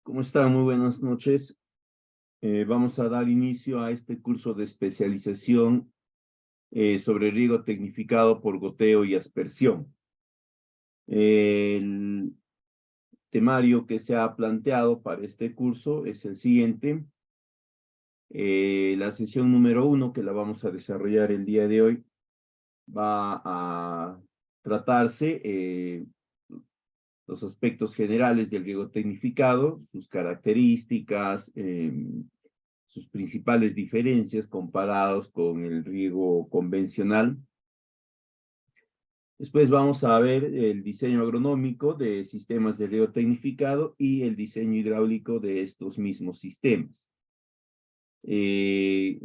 ¿Cómo están? Muy buenas noches. Vamos a dar inicio a este curso de especialización sobre riego tecnificado por goteo y aspersión. El temario que se ha planteado para este curso es el siguiente. La sesión número 1, que la vamos a desarrollar el día de hoy, va a tratarse los aspectos generales del riego tecnificado, sus características, sus principales diferencias comparados con el riego convencional. Después vamos a ver el diseño agronómico de sistemas de riego tecnificado y el diseño hidráulico de estos mismos sistemas. Eh,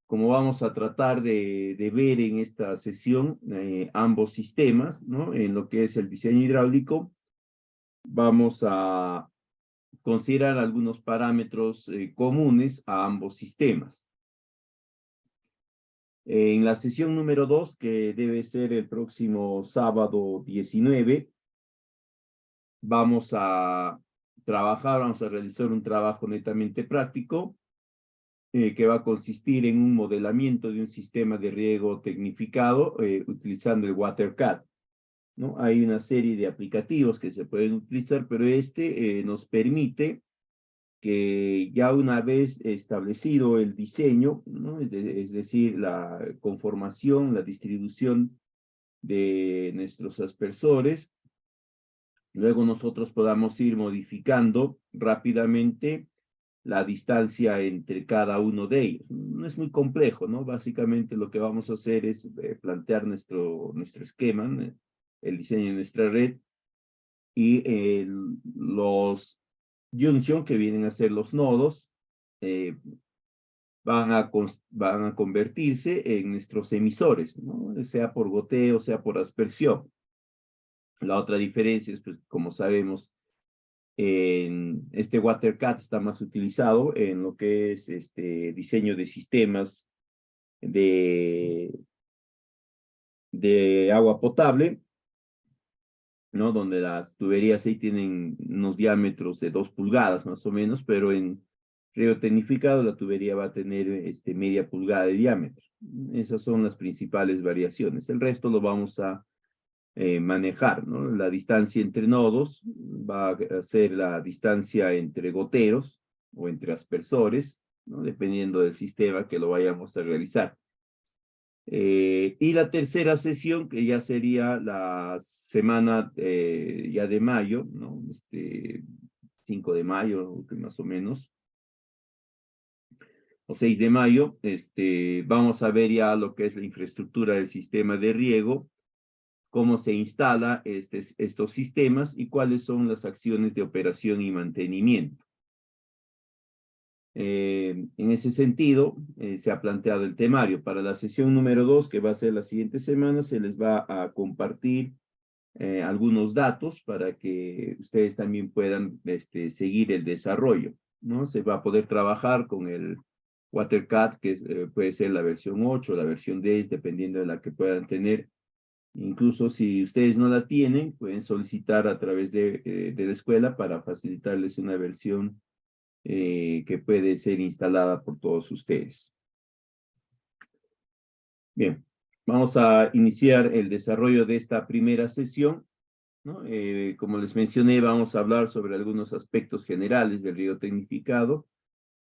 Como vamos a tratar de ver en esta sesión ambos sistemas, ¿no? En lo que es el diseño hidráulico, vamos a considerar algunos parámetros comunes a ambos sistemas. En la sesión número 2, que debe ser el próximo sábado 19, vamos a realizar un trabajo netamente práctico, que va a consistir en un modelamiento de un sistema de riego tecnificado utilizando el WaterCAD, ¿no? Hay una serie de aplicativos que se pueden utilizar, pero nos permite que ya una vez establecido el diseño, ¿no? Es decir, la conformación, la distribución de nuestros aspersores, luego nosotros podamos ir modificando rápidamente la distancia entre cada uno de ellos. No es muy complejo, ¿no? Básicamente lo que vamos a hacer es plantear nuestro esquema, el diseño de nuestra red, y los junction, que vienen a ser los nodos, eh, van a convertirse en nuestros emisores, ¿no? Sea por goteo, sea por aspersión. La otra diferencia es, pues, como sabemos, en este WaterCAD está más utilizado en lo que es este diseño de sistemas de, de agua potable, ¿no? Donde las tuberías ahí tienen unos diámetros de 2 pulgadas más o menos, pero en riego tecnificado la tubería va a tener media pulgada de diámetro. Esas son las principales variaciones. El resto lo vamos a manejar, ¿no? La distancia entre nodos va a ser la distancia entre goteros o entre aspersores, ¿no? Dependiendo del sistema que lo vayamos a realizar. Y la tercera sesión, que ya sería la semana ya de mayo, ¿no? 5 de mayo, más o menos, o 6 de mayo, vamos a ver ya lo que es la infraestructura del sistema de riego, cómo se instala estos sistemas y cuáles son las acciones de operación y mantenimiento. En ese sentido, se ha planteado el temario. Para la sesión número 2, que va a ser la siguiente semana, se les va a compartir algunos datos para que ustedes también puedan seguir el desarrollo, ¿no? Se va a poder trabajar con el WaterCAD, que puede ser la versión 8, la versión 10, dependiendo de la que puedan tener. Incluso si ustedes no la tienen, pueden solicitar a través de la escuela para facilitarles una versión que puede ser instalada por todos ustedes. Bien, vamos a iniciar el desarrollo de esta primera sesión, ¿no? Como les mencioné, vamos a hablar sobre algunos aspectos generales del riego tecnificado,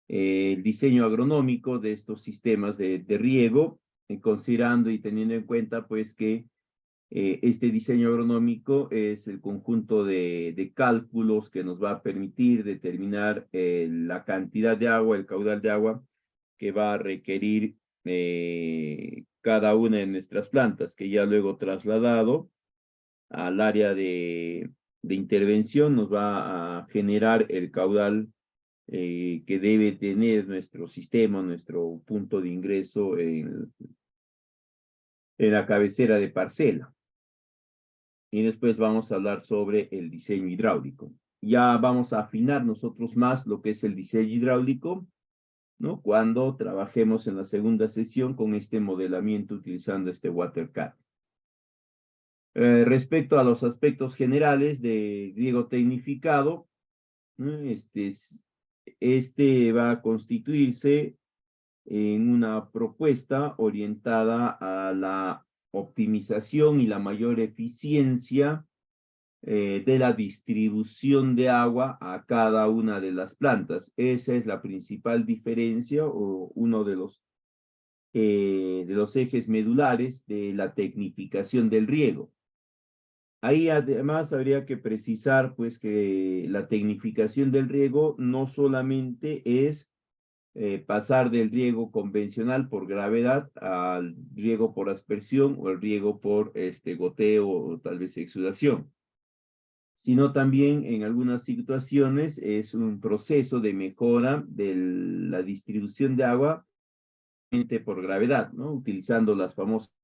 el diseño agronómico de estos sistemas de riego, considerando y teniendo en cuenta pues que este diseño agronómico es el conjunto de cálculos que nos va a permitir determinar la cantidad de agua, el caudal de agua que va a requerir cada una de nuestras plantas, que ya luego trasladado al área de intervención nos va a generar el caudal que debe tener nuestro sistema, nuestro punto de ingreso en la cabecera de parcela. Y después vamos a hablar sobre el diseño hidráulico. Ya vamos a afinar nosotros más lo que es el diseño hidráulico, ¿no? Cuando trabajemos en la segunda sesión con este modelamiento utilizando este WaterCAD. Respecto a los aspectos generales de riego tecnificado, ¿no? Este va a constituirse en una propuesta orientada a la optimización y la mayor eficiencia de la distribución de agua a cada una de las plantas. Esa es la principal diferencia o uno de los ejes medulares de la tecnificación del riego. Ahí además habría que precisar pues que la tecnificación del riego no solamente es pasar del riego convencional por gravedad al riego por aspersión o el riego por goteo o tal vez exudación, sino también en algunas situaciones es un proceso de mejora de la distribución de agua por gravedad, ¿no? Utilizando las famosas.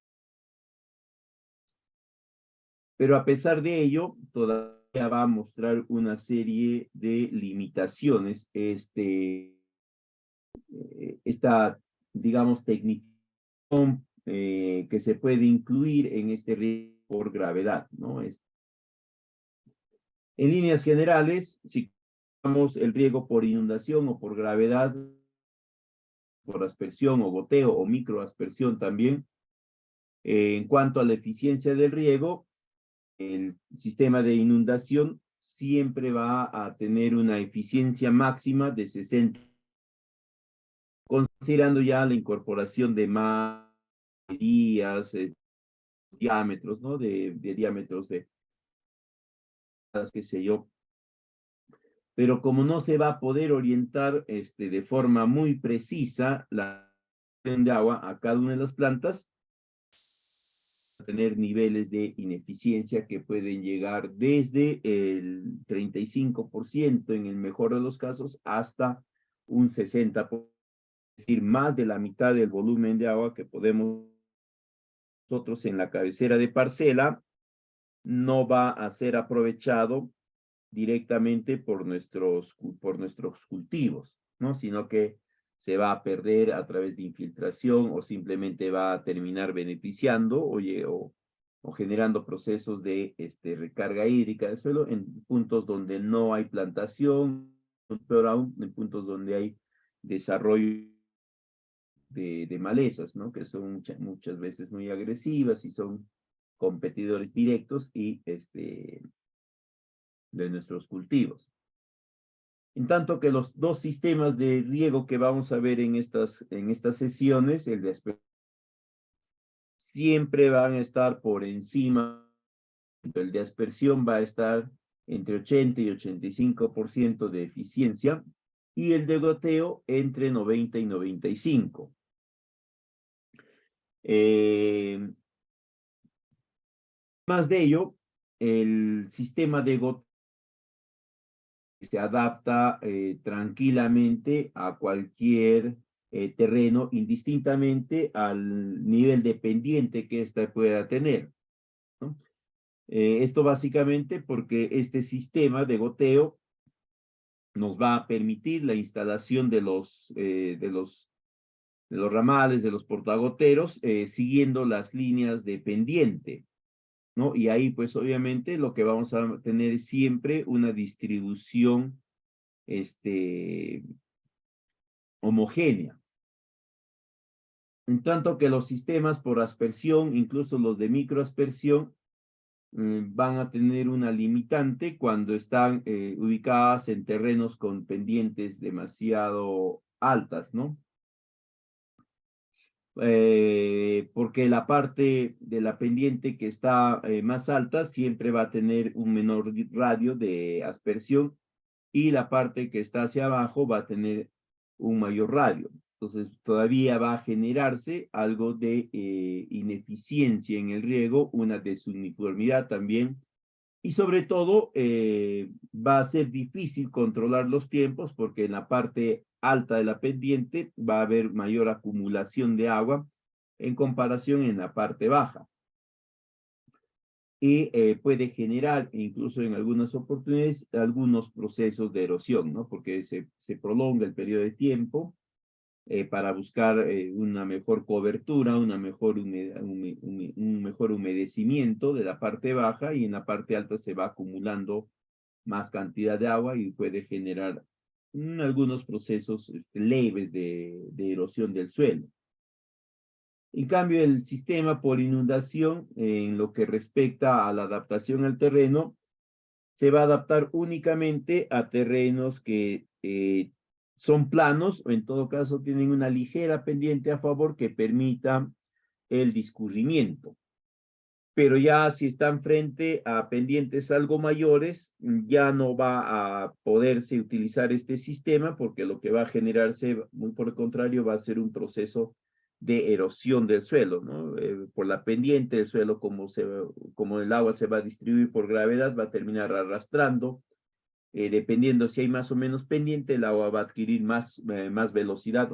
Pero a pesar de ello, todavía va a mostrar una serie de limitaciones esta, digamos, técnica que se puede incluir en este riego por gravedad, ¿no? En líneas generales, si tomamos el riego por inundación o por gravedad, por aspersión o goteo o microaspersión también, en cuanto a la eficiencia del riego, el sistema de inundación siempre va a tener una eficiencia máxima de 60, considerando ya la incorporación de más días, diámetros, ¿no? De diámetros de, qué sé yo. Pero como no se va a poder orientar de forma muy precisa la de agua a cada una de las plantas, tener niveles de ineficiencia que pueden llegar desde el 35% en el mejor de los casos hasta un 60%, es decir, más de la mitad del volumen de agua que podemos nosotros en la cabecera de parcela no va a ser aprovechado directamente por nuestros cultivos, ¿no? Sino que se va a perder a través de infiltración o simplemente va a terminar beneficiando o generando procesos de recarga hídrica del suelo en puntos donde no hay plantación, pero aún en puntos donde hay desarrollo de malezas, ¿no? Que son muchas veces muy agresivas y son competidores directos y de nuestros cultivos. En tanto que los dos sistemas de riego que vamos a ver en estas sesiones, el de aspersión, siempre van a estar por encima, el de aspersión va a estar entre 80 y 85% de eficiencia y el de goteo entre 90 y 95. Más de ello, el sistema de goteo se adapta tranquilamente a cualquier terreno, indistintamente al nivel de pendiente que ésta pueda tener, ¿no? Esto básicamente porque este sistema de goteo nos va a permitir la instalación de los ramales, de los portagoteros, siguiendo las líneas de pendiente, ¿no? Y ahí, pues, obviamente, lo que vamos a tener es siempre una distribución homogénea. En tanto que los sistemas por aspersión, incluso los de microaspersión, van a tener una limitante cuando están ubicadas en terrenos con pendientes demasiado altas, ¿no? Porque la parte de la pendiente que está más alta siempre va a tener un menor radio de aspersión y la parte que está hacia abajo va a tener un mayor radio. Entonces, todavía va a generarse algo de ineficiencia en el riego, una desuniformidad también, y sobre todo va a ser difícil controlar los tiempos porque en la parte alta de la pendiente va a haber mayor acumulación de agua en comparación en la parte baja. Y puede generar, incluso en algunas oportunidades, algunos procesos de erosión, ¿no? Porque se prolonga el periodo de tiempo para buscar una mejor cobertura, un mejor humedecimiento de la parte baja y en la parte alta se va acumulando más cantidad de agua y puede generar algunos procesos leves de erosión del suelo. En cambio, el sistema por inundación, en lo que respecta a la adaptación al terreno, se va a adaptar únicamente a terrenos que son planos o en todo caso tienen una ligera pendiente a favor que permita el discurrimiento. Pero ya si están frente a pendientes algo mayores, ya no va a poderse utilizar este sistema porque lo que va a generarse, muy por el contrario, va a ser un proceso de erosión del suelo, ¿no? Por la pendiente del suelo, como el agua se va a distribuir por gravedad, va a terminar arrastrando. Dependiendo si hay más o menos pendiente, el agua va a adquirir más velocidad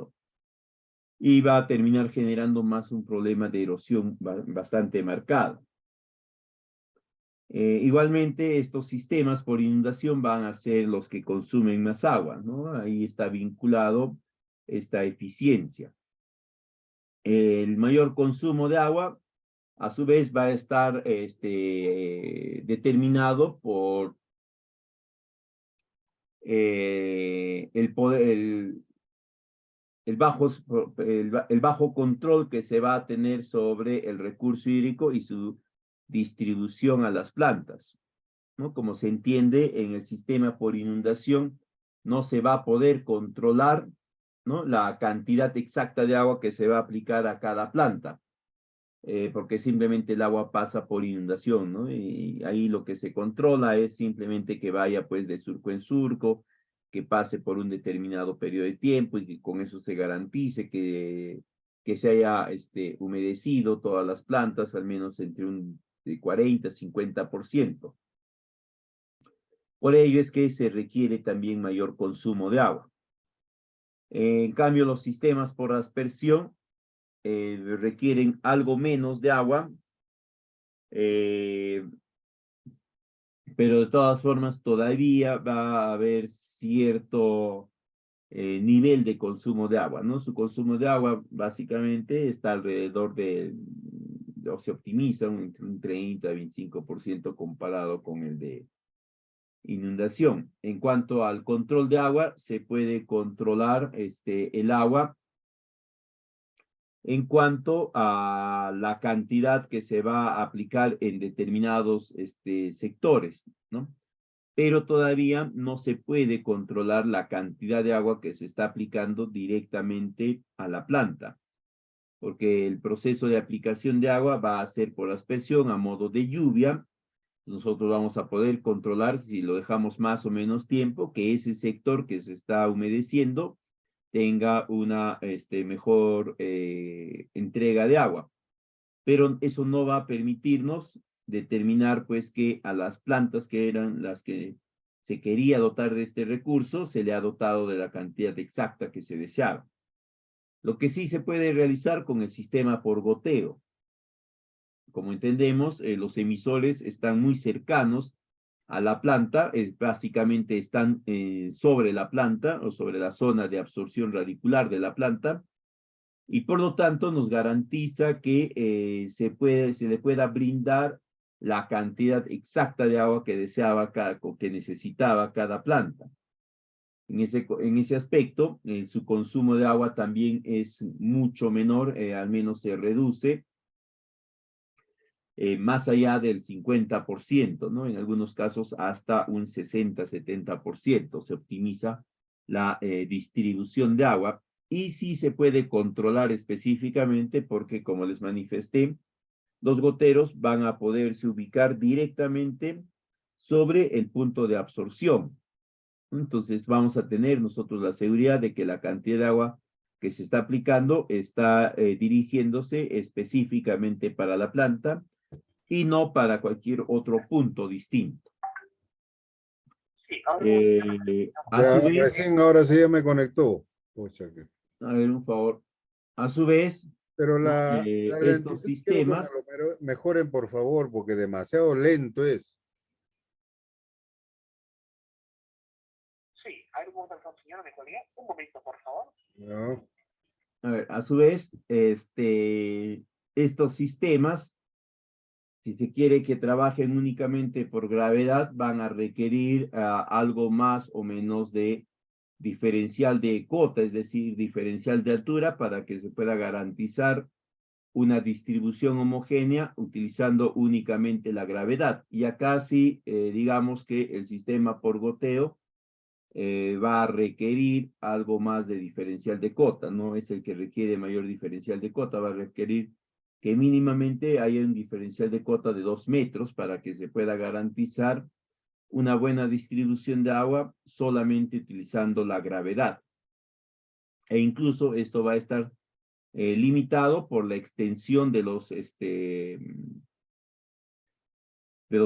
y va a terminar generando más un problema de erosión bastante marcado. Igualmente, estos sistemas por inundación van a ser los que consumen más agua, ¿no? Ahí está vinculado esta eficiencia. El mayor consumo de agua, a su vez, va a estar determinado por el bajo control que se va a tener sobre el recurso hídrico y su distribución a las plantas, ¿no? Como se entiende, en el sistema por inundación no se va a poder controlar, ¿no?, la cantidad exacta de agua que se va a aplicar a cada planta, porque simplemente el agua pasa por inundación, ¿no? Y ahí lo que se controla es simplemente que vaya pues de surco en surco, que pase por un determinado periodo de tiempo y que con eso se garantice que se haya humedecido todas las plantas, al menos entre un 40-50%. Por ello es que se requiere también mayor consumo de agua. En cambio, los sistemas por aspersión requieren algo menos de agua, pero de todas formas todavía va a haber cierto nivel de consumo de agua, ¿no? Su consumo de agua básicamente está alrededor o se optimiza entre un 30-25% comparado con el de inundación. En cuanto al control de agua, se puede controlar el agua en cuanto a la cantidad que se va a aplicar en determinados sectores, ¿no? Pero todavía no se puede controlar la cantidad de agua que se está aplicando directamente a la planta, porque el proceso de aplicación de agua va a ser por aspersión a modo de lluvia. Nosotros vamos a poder controlar, si lo dejamos más o menos tiempo, que ese sector que se está humedeciendo tenga una mejor entrega de agua. Pero eso no va a permitirnos determinar pues que a las plantas que eran las que se quería dotar de este recurso, se le ha dotado de la cantidad exacta que se deseaba. Lo que sí se puede realizar con el sistema por goteo. Como entendemos, los emisores están muy cercanos a la planta, básicamente están sobre la planta o sobre la zona de absorción radicular de la planta, y por lo tanto nos garantiza que se le pueda brindar la cantidad exacta de agua que deseaba que necesitaba cada planta. En ese aspecto, su consumo de agua también es mucho menor, al menos se reduce más allá del 50%, ¿no? En algunos casos hasta un 60-70% se optimiza la distribución de agua y sí se puede controlar específicamente porque, como les manifesté, los goteros van a poderse ubicar directamente sobre el punto de absorción. Entonces vamos a tener nosotros la seguridad de que la cantidad de agua que se está aplicando está dirigiéndose específicamente para la planta y no para cualquier otro punto distinto. A Ya, su vez, recién ahora sí ya me conectó. O sea que, a ver, un favor, a su vez, pero ¿no? la Estos lentitud quiero que me sistemas, lo mejoren, por favor, porque demasiado lento es. Sí, a ver, un momento, señora, me colgué. Un momento, por favor. No, a ver, a su vez, estos sistemas Si se quiere que trabajen únicamente por gravedad, van a requerir algo más o menos de diferencial de cota, es decir, diferencial de altura, para que se pueda garantizar una distribución homogénea utilizando únicamente la gravedad. Y acá sí, digamos que el sistema por goteo va a requerir algo más de diferencial de cota, no es el que requiere mayor diferencial de cota, va a requerir que mínimamente haya un diferencial de cota de 2 metros para que se pueda garantizar una buena distribución de agua solamente utilizando la gravedad. E incluso esto va a estar limitado por la extensión de los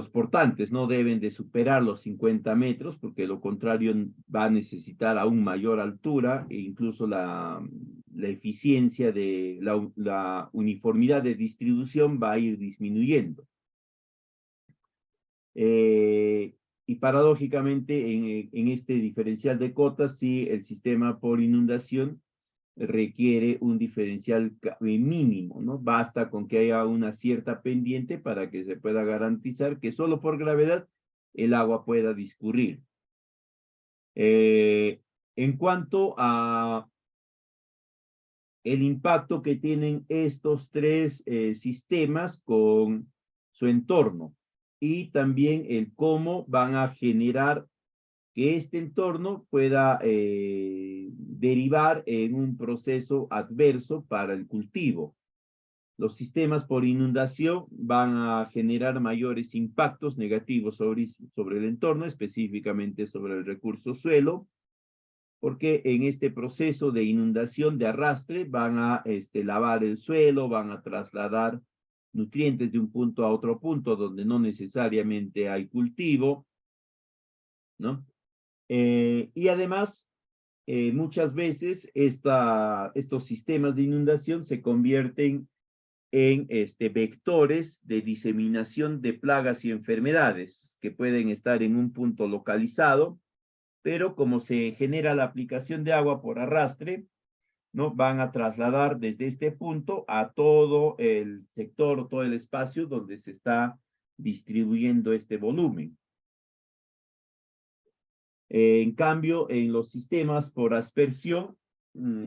portantes. No deben de superar los 50 metros, porque lo contrario va a necesitar aún mayor altura e incluso la eficiencia de la uniformidad de distribución va a ir disminuyendo. Y paradójicamente en este diferencial de cotas, sí, el sistema por inundación requiere un diferencial mínimo, ¿no? Basta con que haya una cierta pendiente para que se pueda garantizar que solo por gravedad el agua pueda discurrir. En cuanto a el impacto que tienen estos tres sistemas con su entorno y también el cómo van a generar que este entorno pueda derivar en un proceso adverso para el cultivo. Los sistemas por inundación van a generar mayores impactos negativos sobre el entorno, específicamente sobre el recurso suelo, porque en este proceso de inundación de arrastre van a lavar el suelo, van a trasladar nutrientes de un punto a otro punto donde no necesariamente hay cultivo, ¿no? Y además, muchas veces estos sistemas de inundación se convierten en vectores de diseminación de plagas y enfermedades que pueden estar en un punto localizado, pero como se genera la aplicación de agua por arrastre, ¿no? Van a trasladar desde este punto a todo el sector, todo el espacio donde se está distribuyendo este volumen. En cambio, en los sistemas por aspersión,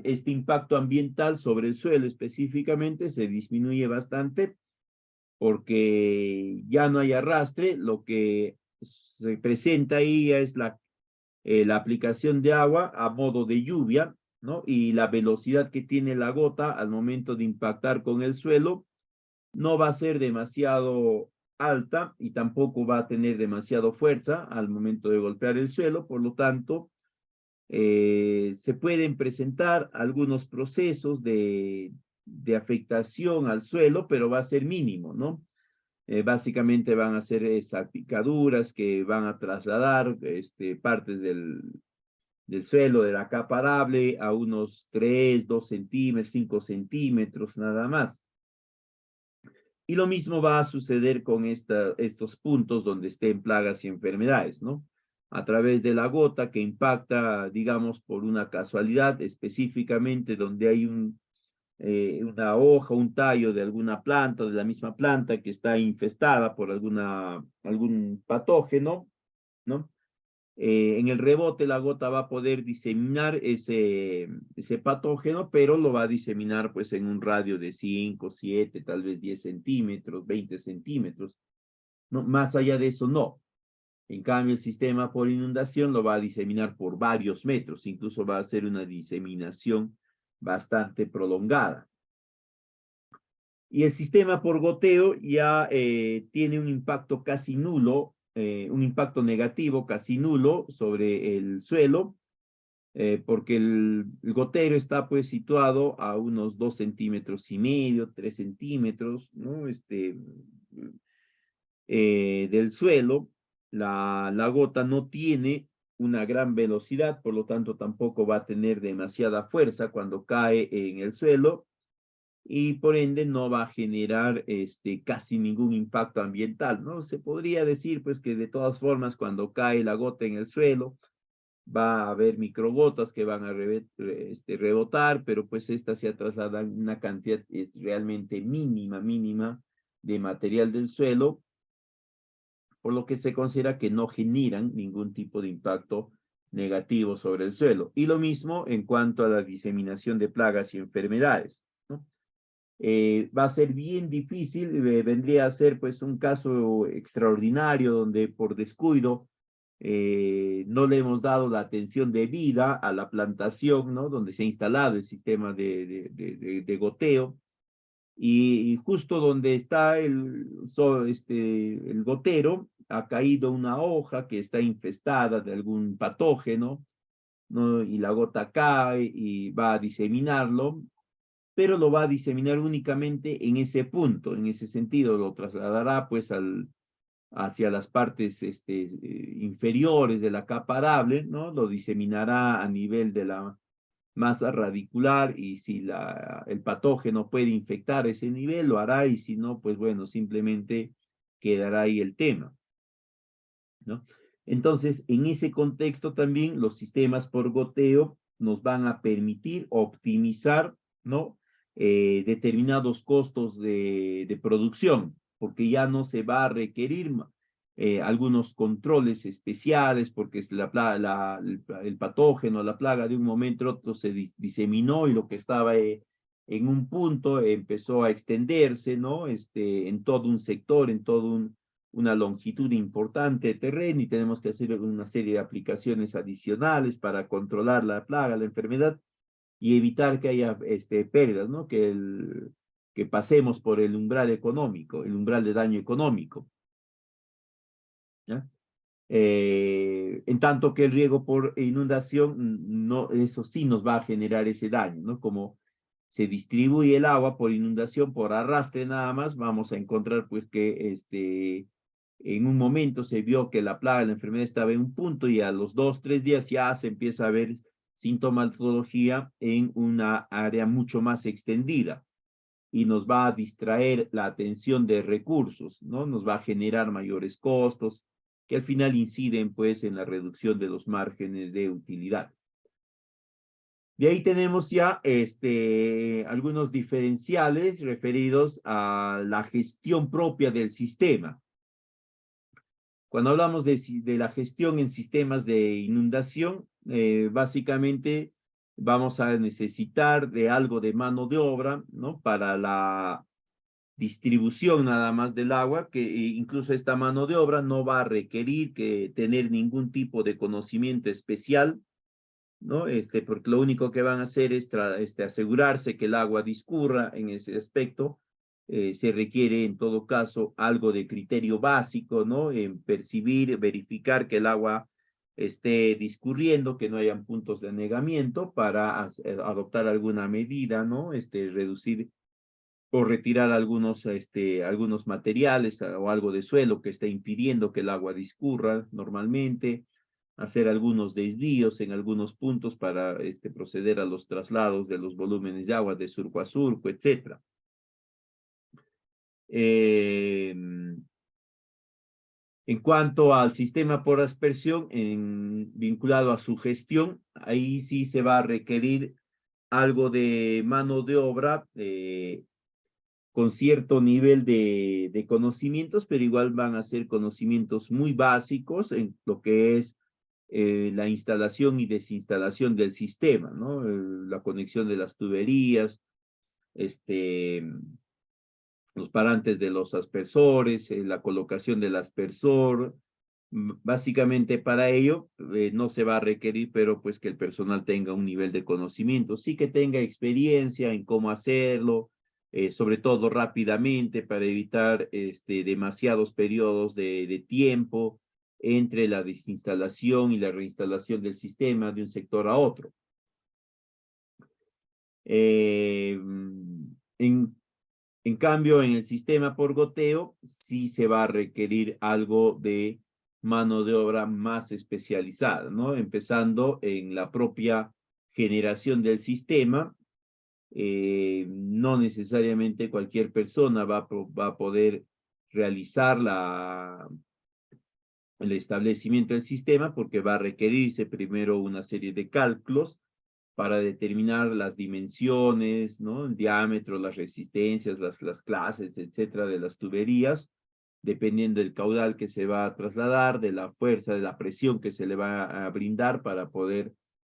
este impacto ambiental sobre el suelo específicamente se disminuye bastante porque ya no hay arrastre, lo que se presenta ahí es la aplicación de agua a modo de lluvia, ¿no? Y la velocidad que tiene la gota al momento de impactar con el suelo no va a ser demasiado alta y tampoco va a tener demasiado fuerza al momento de golpear el suelo, por lo tanto, se pueden presentar algunos procesos de afectación al suelo, pero va a ser mínimo, ¿no? Básicamente van a ser salpicaduras que van a trasladar partes del suelo, de la capa arable, a unos 3, 2 centímetros, 5 centímetros, nada más. Y lo mismo va a suceder con estos puntos donde estén plagas y enfermedades, ¿no? A través de la gota que impacta, digamos, por una casualidad, específicamente donde hay una hoja, un tallo de alguna planta, de la misma planta que está infestada por algún patógeno, ¿no? En el rebote la gota va a poder diseminar ese patógeno, pero lo va a diseminar pues en un radio de 5, 7, tal vez 10 centímetros, 20 centímetros. No, más allá de eso, no. En cambio, el sistema por inundación lo va a diseminar por varios metros, incluso va a ser una diseminación bastante prolongada. Y el sistema por goteo ya tiene un impacto casi nulo, un impacto negativo casi nulo sobre el suelo, porque el gotero está pues situado a unos 2,5 centímetros, 3 centímetros, ¿no? Del suelo. La gota no tiene una gran velocidad, por lo tanto tampoco va a tener demasiada fuerza cuando cae en el suelo, y por ende no va a generar casi ningún impacto ambiental, ¿no? Se podría decir pues que de todas formas cuando cae la gota en el suelo va a haber microgotas que van a rebotar, pero pues estas se trasladan una cantidad realmente mínima de material del suelo, por lo que se considera que no generan ningún tipo de impacto negativo sobre el suelo. Y lo mismo en cuanto a la diseminación de plagas y enfermedades, ¿no? Va a ser bien difícil, vendría a ser pues un caso extraordinario donde por descuido no le hemos dado la atención debida a la plantación, ¿no? Donde se ha instalado el sistema de goteo, y justo donde está el gotero ha caído una hoja que está infestada de algún patógeno, ¿no? Y la gota cae y va a diseminarlo, pero lo va a diseminar únicamente en ese punto, en ese sentido, lo trasladará pues hacia las partes inferiores de la capa arable, ¿no? Lo diseminará a nivel de la masa radicular, y si el patógeno puede infectar ese nivel, lo hará, y si no, pues bueno, simplemente quedará ahí el tema, ¿no? Entonces, en ese contexto también los sistemas por goteo nos van a permitir optimizar, ¿no? Determinados costos de producción, porque ya no se va a requerir algunos controles especiales, porque es el patógeno, la plaga de un momento a otro se diseminó, y lo que estaba en un punto empezó a extenderse, ¿no? En todo un sector, en todo una longitud importante de terreno, y tenemos que hacer una serie de aplicaciones adicionales para controlar la plaga, la enfermedad, y evitar que haya pérdidas, ¿no? Que pasemos por el umbral económico, el umbral de daño económico, ¿ya? En tanto que el riego por inundación, no, eso sí nos va a generar ese daño, ¿no? Como se distribuye el agua por inundación, por arrastre nada más, vamos a encontrar pues que en un momento se vio que la plaga, la enfermedad estaba en un punto, y a los 2, 3 días ya se empieza a ver sintomatología en una área mucho más extendida, y nos va a distraer la atención de recursos, ¿no? Nos va a generar mayores costos que al final inciden pues en la reducción de los márgenes de utilidad. De ahí tenemos ya algunos diferenciales referidos a la gestión propia del sistema. Cuando hablamos de la gestión en sistemas de inundación, básicamente vamos a necesitar de algo de mano de obra, ¿no? Para la distribución nada más del agua, que incluso esta mano de obra no va a requerir que tener ningún tipo de conocimiento especial, ¿no? Porque lo único que van a hacer es asegurarse que el agua discurra en ese aspecto. Se requiere en todo caso algo de criterio básico, ¿no? En percibir, verificar que el agua esté discurriendo, que no hayan puntos de anegamiento, para adoptar alguna medida, ¿no? Reducir o retirar algunos materiales o algo de suelo que está impidiendo que el agua discurra normalmente, hacer algunos desvíos en algunos puntos para proceder a los traslados de los volúmenes de agua de surco a surco, etc. En cuanto al sistema por aspersión, vinculado a su gestión, ahí sí se va a requerir algo de mano de obra con cierto nivel de conocimientos, pero igual van a ser conocimientos muy básicos en lo que es la instalación y desinstalación del sistema, ¿no? La conexión de las tuberías, los parantes de los aspersores, la colocación del aspersor. Básicamente para ello no se va a requerir, pero pues que el personal tenga un nivel de conocimiento, sí que tenga experiencia en cómo hacerlo, sobre todo rápidamente, para evitar demasiados periodos de tiempo entre la desinstalación y la reinstalación del sistema de un sector a otro. En cambio, en el sistema por goteo, sí se va a requerir algo de mano de obra más especializada, ¿no? Empezando en la propia generación del sistema. No necesariamente cualquier persona va a poder realizar el establecimiento del sistema, porque va a requerirse primero una serie de cálculos para determinar las dimensiones, ¿no? El diámetro, las resistencias, las clases, etcétera, de las tuberías, dependiendo del caudal que se va a trasladar, de la fuerza, de la presión que se le va a brindar para poder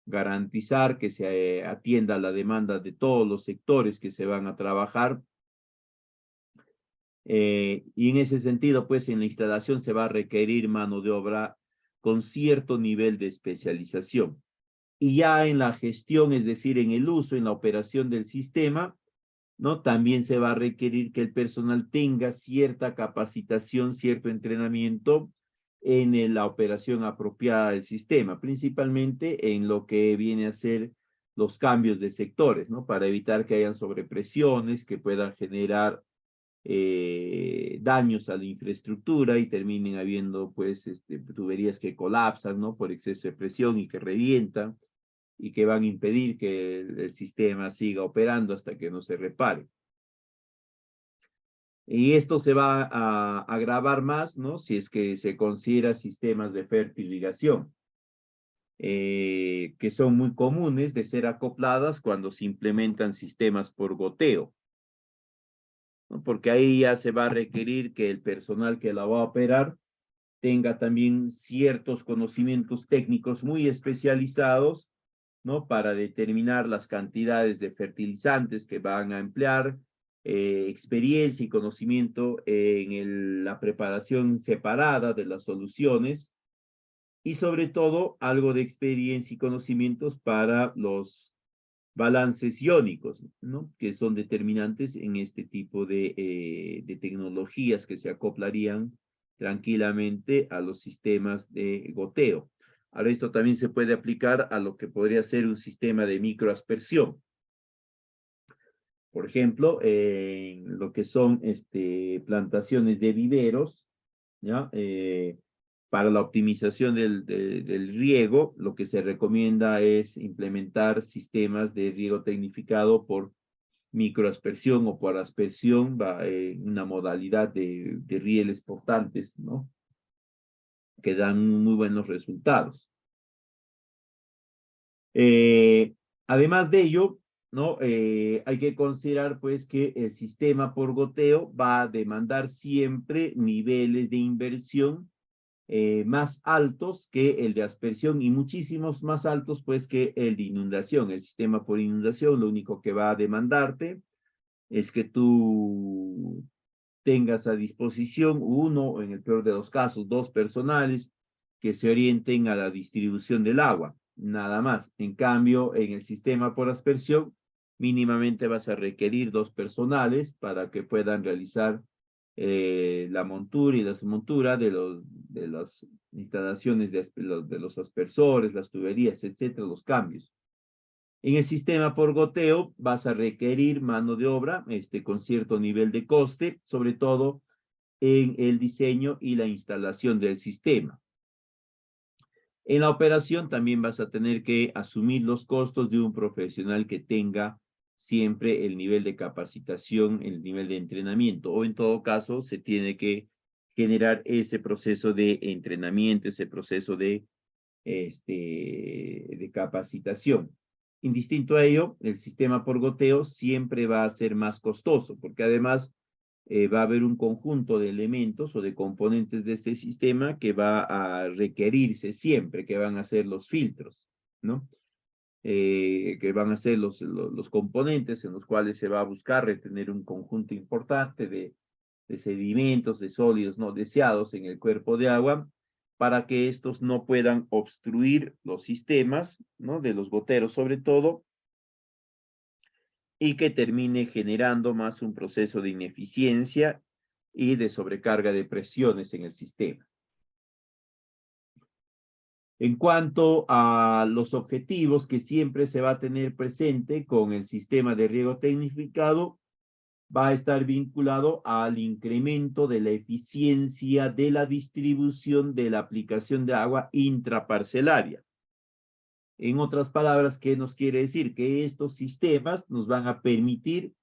garantizar que se atienda a la demanda de todos los sectores que se van a trabajar. Y en ese sentido, pues en la instalación se va a requerir mano de obra con cierto nivel de especialización. Y ya en la gestión, es decir, en el uso, en la operación del sistema, ¿no? También se va a requerir que el personal tenga cierta capacitación, cierto entrenamiento en la operación apropiada del sistema, principalmente en lo que viene a ser los cambios de sectores, ¿no? Para evitar que hayan sobrepresiones que puedan generar daños a la infraestructura y terminen habiendo, pues, tuberías que colapsan, ¿no? Por exceso de presión y que revientan y que van a impedir que el sistema siga operando hasta que no se repare. Y esto se va a agravar más, ¿no? Si es que se considera sistemas de fertirrigación, que son muy comunes de ser acopladas cuando se implementan sistemas por goteo, ¿no? Porque ahí ya se va a requerir que el personal que la va a operar tenga también ciertos conocimientos técnicos muy especializados, ¿no? Para determinar las cantidades de fertilizantes que van a emplear, experiencia y conocimiento en la preparación separada de las soluciones y sobre todo algo de experiencia y conocimientos para los balances iónicos, ¿no? Que son determinantes en este tipo de tecnologías que se acoplarían tranquilamente a los sistemas de goteo. Ahora, esto también se puede aplicar a lo que podría ser un sistema de microaspersión. Por ejemplo, en lo que son plantaciones de viveros, ¿ya? Para la optimización del riego, lo que se recomienda es implementar sistemas de riego tecnificado por microaspersión o por aspersión, una modalidad de rieles portantes, ¿no? Que dan muy buenos resultados. Además de ello, ¿no? Hay que considerar pues que el sistema por goteo va a demandar siempre niveles de inversión más altos que el de aspersión y muchísimos más altos pues que el de inundación. El sistema por inundación lo único que va a demandarte es que tú tengas a disposición uno, o en el peor de los casos, dos personales que se orienten a la distribución del agua, nada más. En cambio, en el sistema por aspersión, mínimamente vas a requerir dos personales para que puedan realizar la montura y la desmontura de las instalaciones de los aspersores, las tuberías, etcétera, los cambios. En el sistema por goteo vas a requerir mano de obra con cierto nivel de coste, sobre todo en el diseño y la instalación del sistema. En la operación también vas a tener que asumir los costos de un profesional que tenga siempre el nivel de capacitación, el nivel de entrenamiento, o en todo caso se tiene que generar ese proceso de entrenamiento, ese proceso de capacitación. Indistinto a ello, el sistema por goteo siempre va a ser más costoso, porque además va a haber un conjunto de elementos o de componentes de este sistema que va a requerirse siempre, que van a ser los filtros, ¿no? Que van a ser los componentes en los cuales se va a buscar retener un conjunto importante de sedimentos, de sólidos no deseados en el cuerpo de agua, para que estos no puedan obstruir los sistemas, ¿no? De los goteros sobre todo, y que termine generando más un proceso de ineficiencia y de sobrecarga de presiones en el sistema. En cuanto a los objetivos que siempre se va a tener presente con el sistema de riego tecnificado, va a estar vinculado al incremento de la eficiencia de la distribución de la aplicación de agua intraparcelaria. En otras palabras, ¿qué nos quiere decir? Que estos sistemas nos van a permitir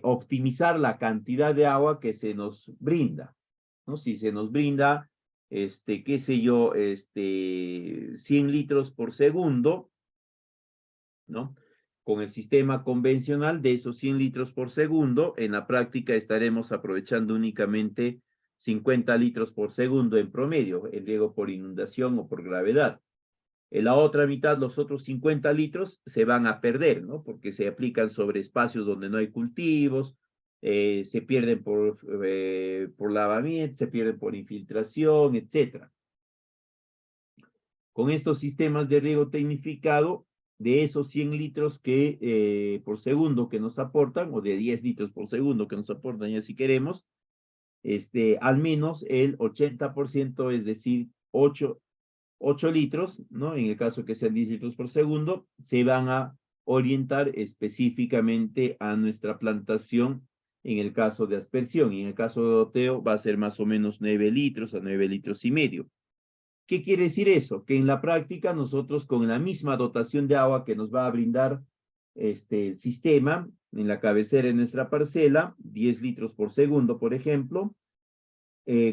optimizar la cantidad de agua que se nos brinda, ¿no? Si se nos brinda, qué sé yo, 100 litros por segundo, ¿no? Con el sistema convencional de esos 100 litros por segundo, en la práctica estaremos aprovechando únicamente 50 litros por segundo en promedio, el riego por inundación o por gravedad. En la otra mitad, los otros 50 litros se van a perder, ¿no? Porque se aplican sobre espacios donde no hay cultivos, se pierden por lavamiento, se pierden por infiltración, etc. Con estos sistemas de riego tecnificado, de esos 100 litros por segundo que nos aportan, o de 10 litros por segundo que nos aportan, ya si queremos, al menos el 80%, es decir, 8 litros, ¿no? En el caso que sean 10 litros por segundo, se van a orientar específicamente a nuestra plantación en el caso de aspersión. Y en el caso de goteo va a ser más o menos 9 litros a 9 litros y medio. ¿Qué quiere decir eso? Que en la práctica nosotros con la misma dotación de agua que nos va a brindar el sistema en la cabecera de nuestra parcela, 10 litros por segundo, por ejemplo,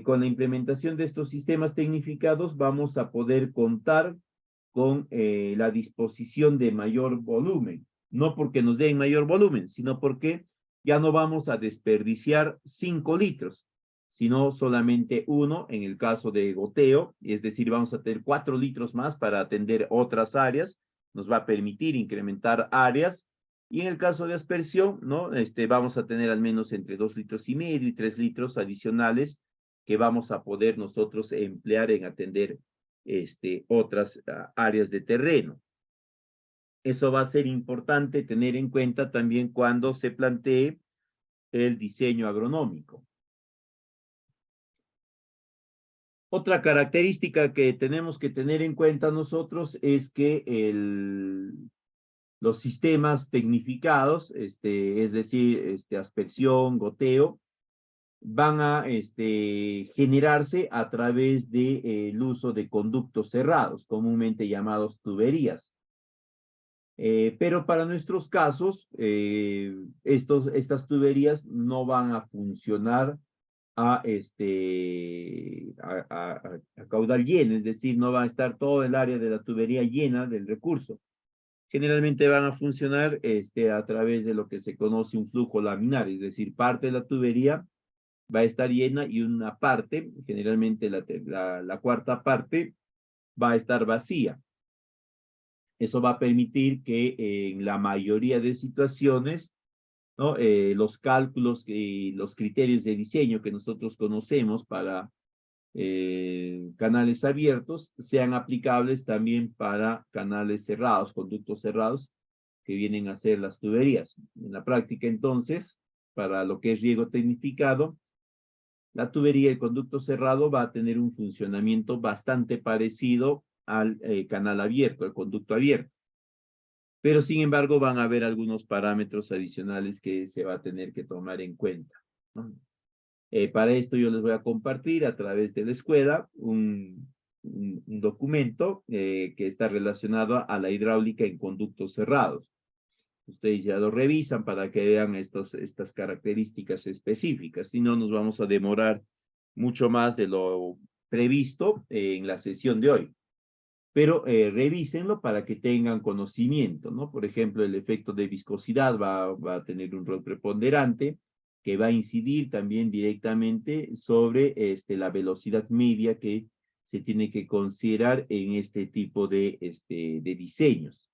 con la implementación de estos sistemas tecnificados vamos a poder contar con la disposición de mayor volumen. No porque nos den mayor volumen, sino porque ya no vamos a desperdiciar 5 litros, sino solamente 1 en el caso de goteo, es decir, vamos a tener 4 litros más para atender otras áreas, nos va a permitir incrementar áreas, y en el caso de aspersión, ¿no? Vamos a tener al menos entre 2 litros y medio y 3 litros adicionales que vamos a poder nosotros emplear en atender otras áreas de terreno. Eso va a ser importante tener en cuenta también cuando se plantee el diseño agronómico. Otra característica que tenemos que tener en cuenta nosotros es que los sistemas tecnificados, es decir, aspersión, goteo, van a generarse a través del uso de conductos cerrados, comúnmente llamados tuberías. Pero para nuestros casos, estas tuberías no van a funcionar a caudal lleno, es decir, no va a estar todo el área de la tubería llena del recurso. Generalmente van a funcionar a través de lo que se conoce un flujo laminar, es decir, parte de la tubería va a estar llena y una parte, generalmente la cuarta parte, va a estar vacía. Eso va a permitir que en la mayoría de situaciones, ¿no? Los cálculos y los criterios de diseño que nosotros conocemos para canales abiertos sean aplicables también para canales cerrados, conductos cerrados, que vienen a ser las tuberías. En la práctica, entonces, para lo que es riego tecnificado, la tubería, el conducto cerrado, va a tener un funcionamiento bastante parecido al canal abierto, al conducto abierto. Pero, sin embargo, van a haber algunos parámetros adicionales que se va a tener que tomar en cuenta, ¿no? Para esto yo les voy a compartir a través de la escuela un documento que está relacionado a la hidráulica en conductos cerrados. Ustedes ya lo revisan para que vean estas características específicas. Si no, nos vamos a demorar mucho más de lo previsto en la sesión de hoy. Pero revísenlo para que tengan conocimiento, ¿no? Por ejemplo, el efecto de viscosidad va a tener un rol preponderante que va a incidir también directamente sobre la velocidad media que se tiene que considerar en este tipo de diseños.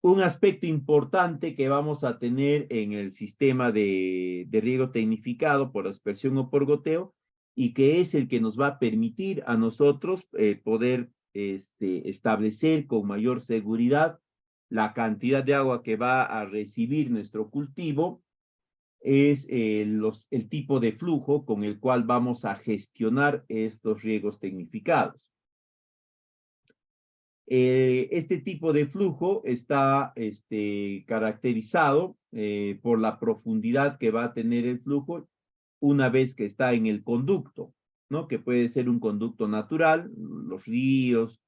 Un aspecto importante que vamos a tener en el sistema de riego tecnificado por aspersión o por goteo, y que es el que nos va a permitir a nosotros poder establecer con mayor seguridad la cantidad de agua que va a recibir nuestro cultivo, es el tipo de flujo con el cual vamos a gestionar estos riegos tecnificados. Este tipo de flujo está caracterizado por la profundidad que va a tener el flujo una vez que está en el conducto, ¿no? Que puede ser un conducto natural, los ríos,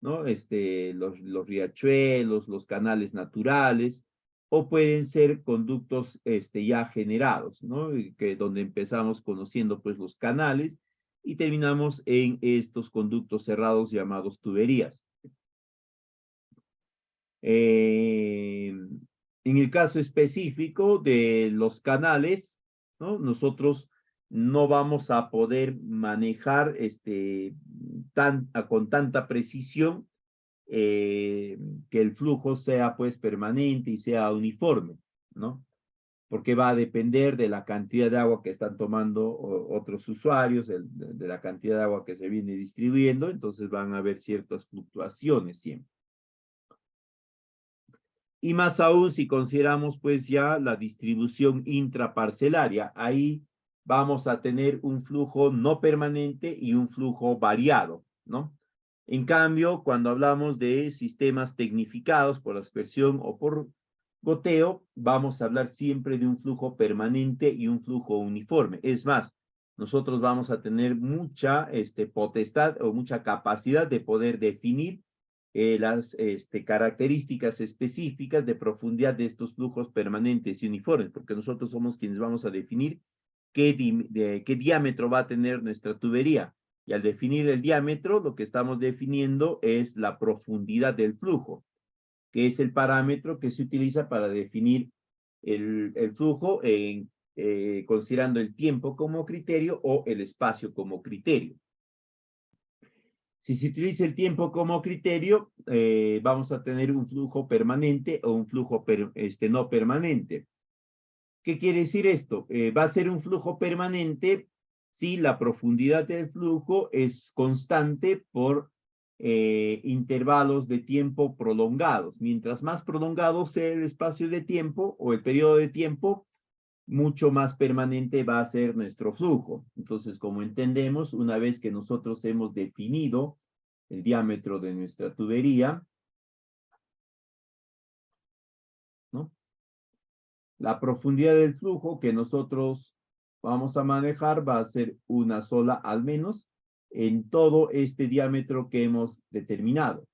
¿no? Los riachuelos, los canales naturales, o pueden ser conductos ya generados, ¿no? Donde empezamos conociendo pues los canales y terminamos en estos conductos cerrados llamados tuberías. En el caso específico de los canales, ¿no? Nosotros no vamos a poder manejar con tanta precisión que el flujo sea pues permanente y sea uniforme, ¿no? Porque va a depender de la cantidad de agua que están tomando otros usuarios, de la cantidad de agua que se viene distribuyendo, entonces van a haber ciertas fluctuaciones siempre. Y más aún si consideramos pues ya la distribución intraparcelaria, ahí vamos a tener un flujo no permanente y un flujo variado, ¿no? En cambio, cuando hablamos de sistemas tecnificados por aspersión o por goteo, vamos a hablar siempre de un flujo permanente y un flujo uniforme. Es más, nosotros vamos a tener mucha potestad o mucha capacidad de poder definir las características específicas de profundidad de estos flujos permanentes y uniformes, porque nosotros somos quienes vamos a definir qué diámetro va a tener nuestra tubería. Y al definir el diámetro, lo que estamos definiendo es la profundidad del flujo, que es el parámetro que se utiliza para definir el flujo considerando el tiempo como criterio o el espacio como criterio. Si se utiliza el tiempo como criterio, vamos a tener un flujo permanente o un flujo no permanente. ¿Qué quiere decir esto? Va a ser un flujo permanente si la profundidad del flujo es constante por intervalos de tiempo prolongados. Mientras más prolongado sea el espacio de tiempo o el periodo de tiempo, mucho más permanente va a ser nuestro flujo. Entonces, como entendemos, una vez que nosotros hemos definido el diámetro de nuestra tubería, ¿no? La profundidad del flujo que nosotros vamos a manejar va a ser una sola al menos en todo este diámetro que hemos determinado.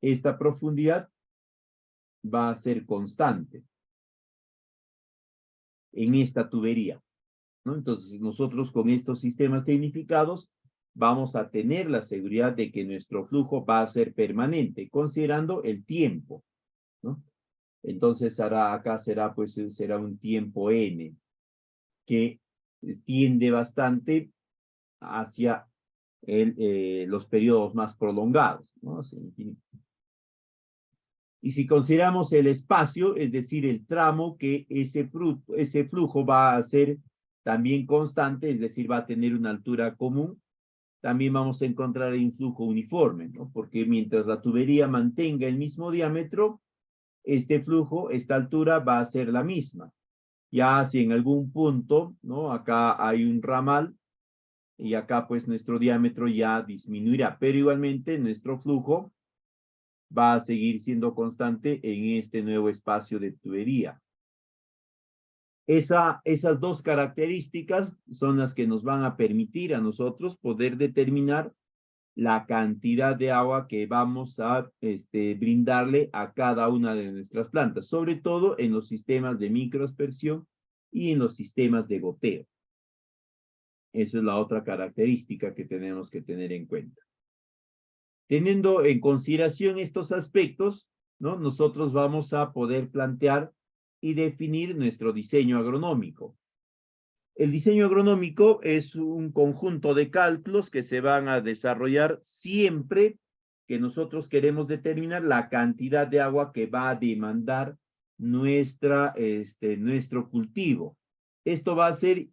Esta profundidad va a ser constante en esta tubería, ¿no? Entonces, nosotros con estos sistemas tecnificados vamos a tener la seguridad de que nuestro flujo va a ser permanente, considerando el tiempo, ¿no? Entonces, acá será un tiempo n, que tiende bastante hacia los periodos más prolongados, ¿no? Y si consideramos el espacio, es decir, el tramo que ese flujo va a ser también constante, es decir, va a tener una altura común, también vamos a encontrar un flujo uniforme, ¿no? Porque mientras la tubería mantenga el mismo diámetro, este flujo, esta altura va a ser la misma. Ya si en algún punto, ¿no? Acá hay un ramal y acá pues nuestro diámetro ya disminuirá, pero igualmente nuestro flujo va a seguir siendo constante en este nuevo espacio de tubería. Esas dos características son las que nos van a permitir a nosotros poder determinar la cantidad de agua que vamos a brindarle a cada una de nuestras plantas, sobre todo en los sistemas de microaspersión y en los sistemas de goteo. Esa es la otra característica que tenemos que tener en cuenta. Teniendo en consideración estos aspectos, ¿no? Nosotros vamos a poder plantear y definir nuestro diseño agronómico. El diseño agronómico es un conjunto de cálculos que se van a desarrollar siempre que nosotros queremos determinar la cantidad de agua que va a demandar nuestro cultivo. Esto va a ser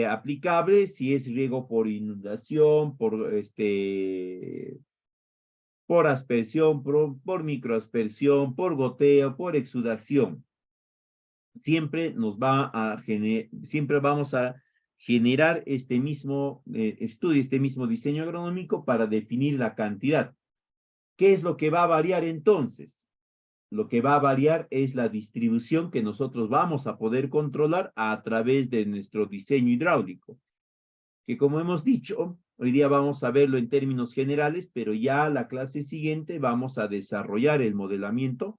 aplicable si es riego por inundación, por aspersión, por microaspersión, por goteo, por exudación. Siempre vamos a generar este mismo estudio, este mismo diseño agronómico para definir la cantidad. ¿Qué es lo que va a variar entonces? Lo que va a variar es la distribución que nosotros vamos a poder controlar a través de nuestro diseño hidráulico, que como hemos dicho, hoy día vamos a verlo en términos generales, pero ya la clase siguiente vamos a desarrollar el modelamiento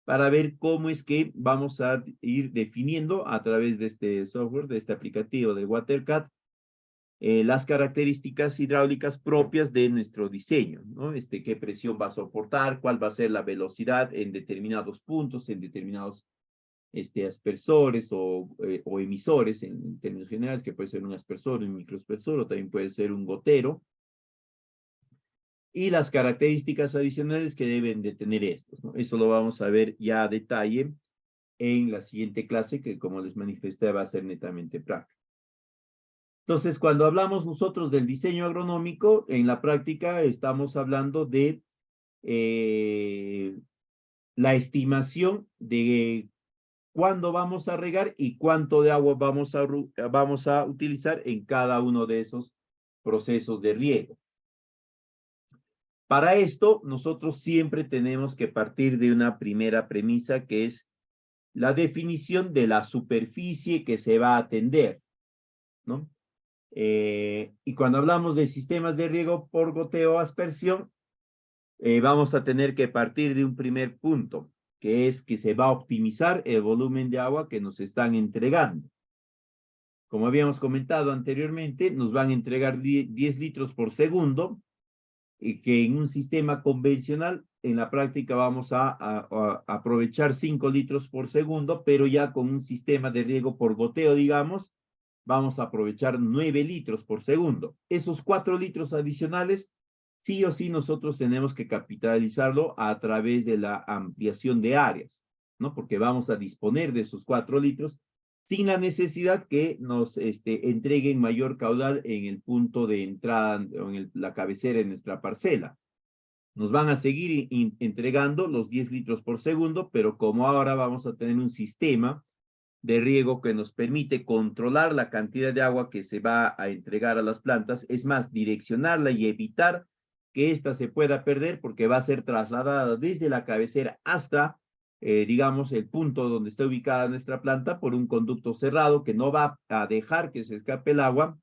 para ver cómo es que vamos a ir definiendo a través de este software, de este aplicativo de WaterCat, las características hidráulicas propias de nuestro diseño, ¿no? Qué presión va a soportar, cuál va a ser la velocidad en determinados puntos, en determinados aspersores o emisores en términos generales, que puede ser un aspersor, un microaspersor, o también puede ser un gotero. Y las características adicionales que deben de tener estos, ¿no? Eso lo vamos a ver ya a detalle en la siguiente clase, que como les manifesté va a ser netamente práctica. Entonces, cuando hablamos nosotros del diseño agronómico, en la práctica estamos hablando de la estimación de cuándo vamos a regar y cuánto de agua vamos a utilizar en cada uno de esos procesos de riego. Para esto, nosotros siempre tenemos que partir de una primera premisa, que es la definición de la superficie que se va a atender, ¿no? Y cuando hablamos de sistemas de riego por goteo o aspersión, vamos a tener que partir de un primer punto, que es que se va a optimizar el volumen de agua que nos están entregando. Como habíamos comentado anteriormente, nos van a entregar 10 litros por segundo, y que en un sistema convencional, en la práctica vamos a aprovechar 5 litros por segundo, pero ya con un sistema de riego por goteo, digamos, vamos a aprovechar 9 litros por segundo. Esos 4 litros adicionales, sí o sí nosotros tenemos que capitalizarlo a través de la ampliación de áreas, ¿no? Porque vamos a disponer de esos 4 litros sin la necesidad que nos entreguen mayor caudal en el punto de entrada, o en la cabecera de nuestra parcela. Nos van a seguir entregando los 10 litros por segundo, pero como ahora vamos a tener un sistema de riego que nos permite controlar la cantidad de agua que se va a entregar a las plantas, es más, direccionarla y evitar que ésta se pueda perder, porque va a ser trasladada desde la cabecera hasta digamos, el punto donde está ubicada nuestra planta por un conducto cerrado que no va a dejar que se escape el agua,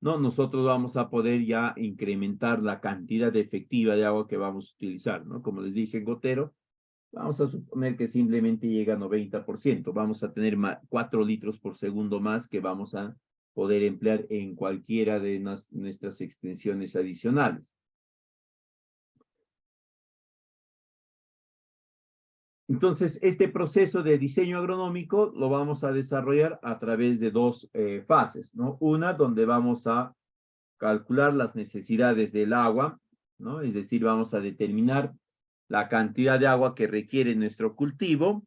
¿no? Nosotros vamos a poder ya incrementar la cantidad efectiva de agua que vamos a utilizar, ¿no? Como les dije en gotero, vamos a suponer que simplemente llega a 90%. Vamos a tener 4 litros por segundo más que vamos a poder emplear en cualquiera de nuestras extensiones adicionales. Entonces, este proceso de diseño agronómico lo vamos a desarrollar a través de dos fases, ¿no? Una donde vamos a calcular las necesidades del agua, ¿no? Es decir, vamos a determinar la cantidad de agua que requiere nuestro cultivo.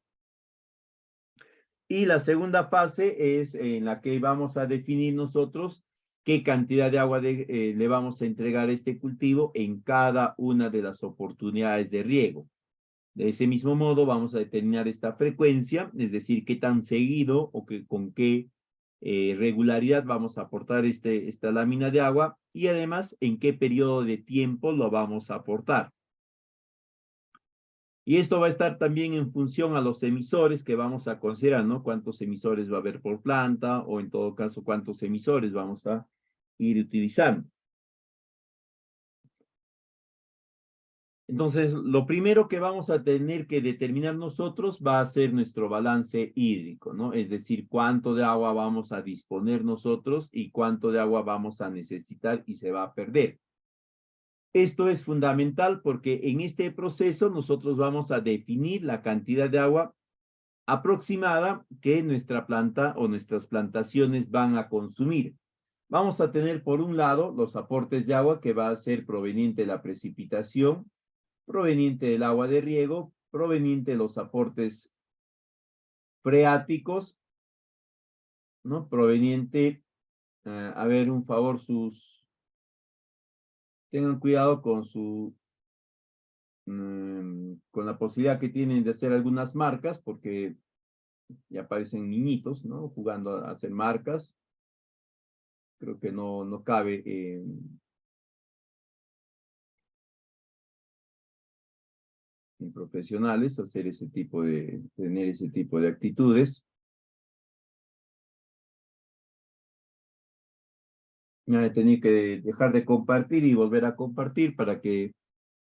Y la segunda fase es en la que vamos a definir nosotros qué cantidad de agua le vamos a entregar a este cultivo en cada una de las oportunidades de riego. De ese mismo modo vamos a determinar esta frecuencia, es decir, qué tan seguido o con qué regularidad vamos a aportar esta lámina de agua, y además en qué periodo de tiempo lo vamos a aportar. Y esto va a estar también en función a los emisores que vamos a considerar, ¿no? Cuántos emisores va a haber por planta, o en todo caso, cuántos emisores vamos a ir utilizando. Entonces, lo primero que vamos a tener que determinar nosotros va a ser nuestro balance hídrico, ¿no? Es decir, cuánto de agua vamos a disponer nosotros y cuánto de agua vamos a necesitar y se va a perder. Esto es fundamental porque en este proceso nosotros vamos a definir la cantidad de agua aproximada que nuestra planta o nuestras plantaciones van a consumir. Vamos a tener por un lado los aportes de agua, que va a ser proveniente de la precipitación, proveniente del agua de riego, proveniente de los aportes freáticos, ¿no? Proveniente, a ver, un favor, tengan cuidado con con la posibilidad que tienen de hacer algunas marcas, porque ya aparecen niñitos, ¿no? Jugando a hacer marcas. Creo que no cabe en profesionales hacer tener ese tipo de actitudes. Me he tenido que dejar de compartir y volver a compartir para que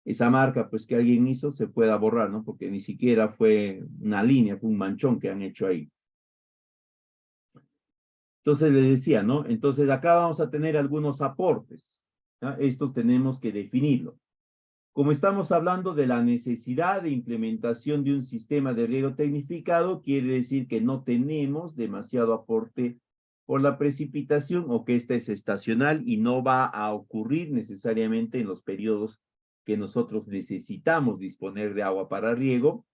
esa marca, pues, que alguien hizo se pueda borrar, ¿no? Porque ni siquiera fue una línea, fue un manchón que han hecho ahí. Entonces le decía, ¿no? Entonces acá vamos a tener algunos aportes, ¿ya? Estos tenemos que definirlo. Como estamos hablando de la necesidad de implementación de un sistema de riego tecnificado, quiere decir que no tenemos demasiado aporte por la precipitación o que esta es estacional y no va a ocurrir necesariamente en los periodos que nosotros necesitamos disponer de agua para riego.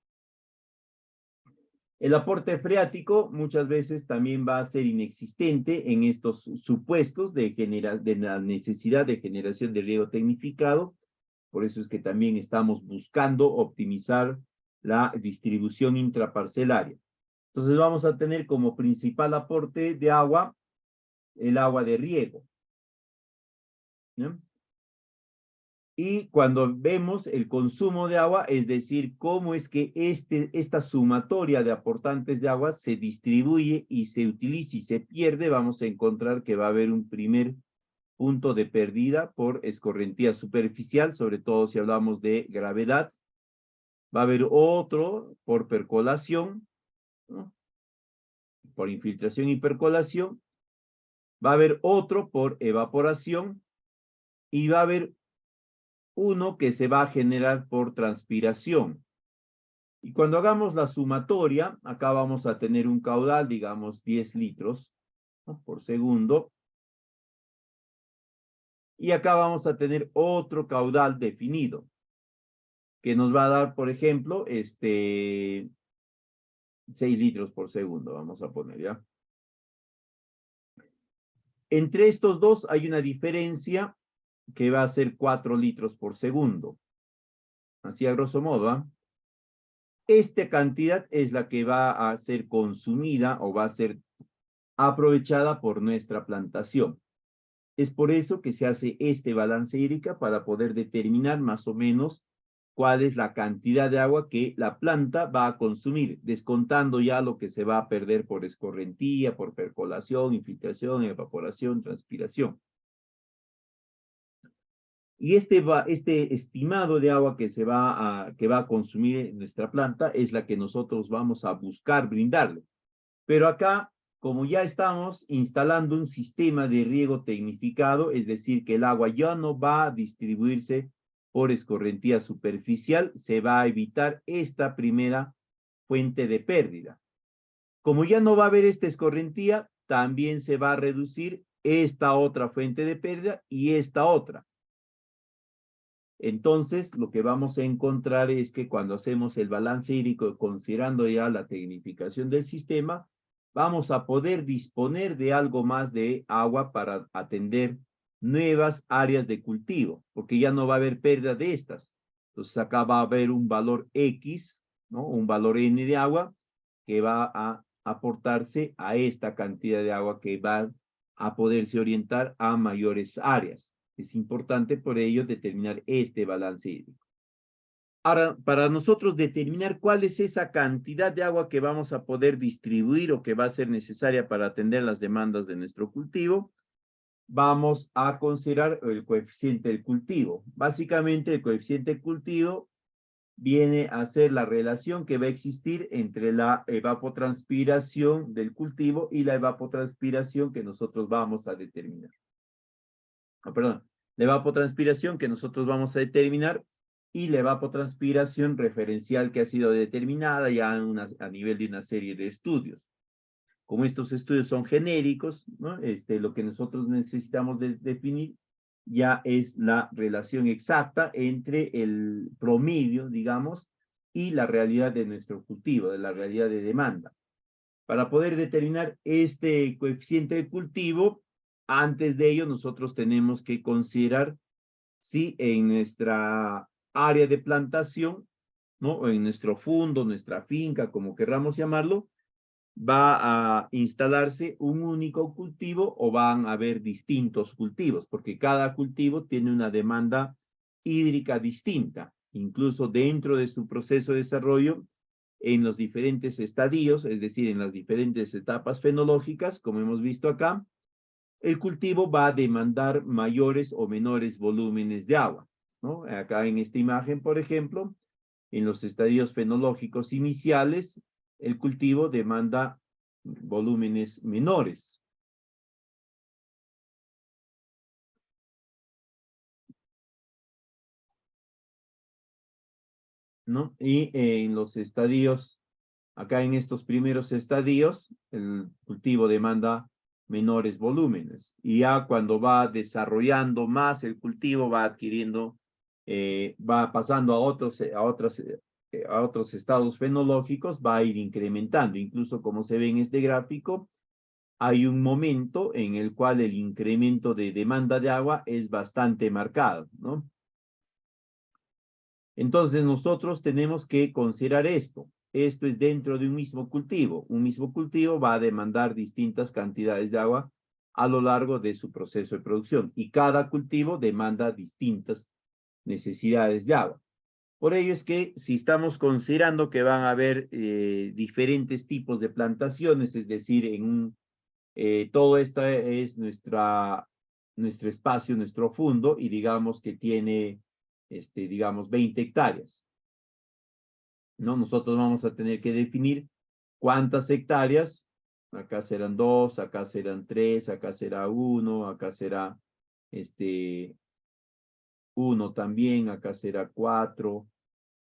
El aporte freático muchas veces también va a ser inexistente en estos supuestos de la necesidad de generación de riego tecnificado. Por eso es que también estamos buscando optimizar la distribución intraparcelaria. Entonces vamos a tener como principal aporte de agua el agua de riego, ¿no? Y cuando vemos el consumo de agua, es decir, cómo es que esta sumatoria de aportantes de agua se distribuye y se utiliza y se pierde, vamos a encontrar que va a haber un primer punto de pérdida por escorrentía superficial, sobre todo si hablamos de gravedad. Va a haber otro por percolación, ¿no? Por infiltración y percolación. Va a haber otro por evaporación y va a haber uno que se va a generar por transpiración. Y cuando hagamos la sumatoria, acá vamos a tener un caudal, digamos 10 litros, ¿no?, por segundo. Y acá vamos a tener otro caudal definido, que nos va a dar, por ejemplo, 6 litros por segundo, vamos a poner, ¿ya? Entre estos dos hay una diferencia que va a ser 4 litros por segundo. Así a grosso modo, ¿eh? Esta cantidad es la que va a ser consumida o va a ser aprovechada por nuestra plantación. Es por eso que se hace este balance hídrico para poder determinar más o menos cuál es la cantidad de agua que la planta va a consumir, descontando ya lo que se va a perder por escorrentía, por percolación, infiltración, evaporación, transpiración. Y este estimado de agua que va a consumir nuestra planta es la que nosotros vamos a buscar brindarle. Pero acá, como ya estamos instalando un sistema de riego tecnificado, es decir, que el agua ya no va a distribuirse por escorrentía superficial, se va a evitar esta primera fuente de pérdida. Como ya no va a haber esta escorrentía, también se va a reducir esta otra fuente de pérdida y esta otra. Entonces, lo que vamos a encontrar es que cuando hacemos el balance hídrico, considerando ya la tecnificación del sistema, vamos a poder disponer de algo más de agua para atender nuevas áreas de cultivo, porque ya no va a haber pérdida de estas. Entonces, acá va a haber un valor X, ¿no? Un valor N de agua que va a aportarse a esta cantidad de agua que va a poderse orientar a mayores áreas. Es importante por ello determinar este balance hídrico. Ahora, para nosotros determinar cuál es esa cantidad de agua que vamos a poder distribuir o que va a ser necesaria para atender las demandas de nuestro cultivo, vamos a considerar el coeficiente del cultivo. Básicamente, el coeficiente del cultivo viene a ser la relación que va a existir entre la evapotranspiración del cultivo y la evapotranspiración que nosotros vamos a determinar. Perdón, la evapotranspiración que nosotros vamos a determinar y la evapotranspiración referencial que ha sido determinada ya a nivel de una serie de estudios. Como estos estudios son genéricos, ¿no? Lo que nosotros necesitamos definir ya es la relación exacta entre el promedio, digamos, y la realidad de nuestro cultivo, de la realidad de demanda. Para poder determinar este coeficiente de cultivo, antes de ello nosotros tenemos que considerar si en nuestra área de plantación, ¿no?, o en nuestro fundo, nuestra finca, como querramos llamarlo, va a instalarse un único cultivo o van a haber distintos cultivos, porque cada cultivo tiene una demanda hídrica distinta, incluso dentro de su proceso de desarrollo, en los diferentes estadios, es decir, en las diferentes etapas fenológicas, como hemos visto acá, el cultivo va a demandar mayores o menores volúmenes de agua, ¿no? Acá en esta imagen, por ejemplo, en los estadios fenológicos iniciales, el cultivo demanda volúmenes menores. ¿no? Y en los estadios, acá en estos primeros estadios, el cultivo demanda menores volúmenes. Y ya cuando va desarrollando más el cultivo, va adquiriendo, va pasando a otros estados fenológicos, va a ir incrementando. Incluso como se ve en este gráfico, hay un momento en el cual el incremento de demanda de agua es bastante marcado, ¿no? Entonces nosotros tenemos que considerar esto. Esto es dentro de un mismo cultivo. Un mismo cultivo va a demandar distintas cantidades de agua a lo largo de su proceso de producción y cada cultivo demanda distintas necesidades de agua. Por ello es que si estamos considerando que van a haber diferentes tipos de plantaciones, es decir, todo esto es nuestro espacio, nuestro fundo, y digamos que tiene, digamos, 20 hectáreas, ¿no? Nosotros vamos a tener que definir cuántas hectáreas, acá serán 2, acá serán 3, acá será 1, acá será 1 también, acá será 4,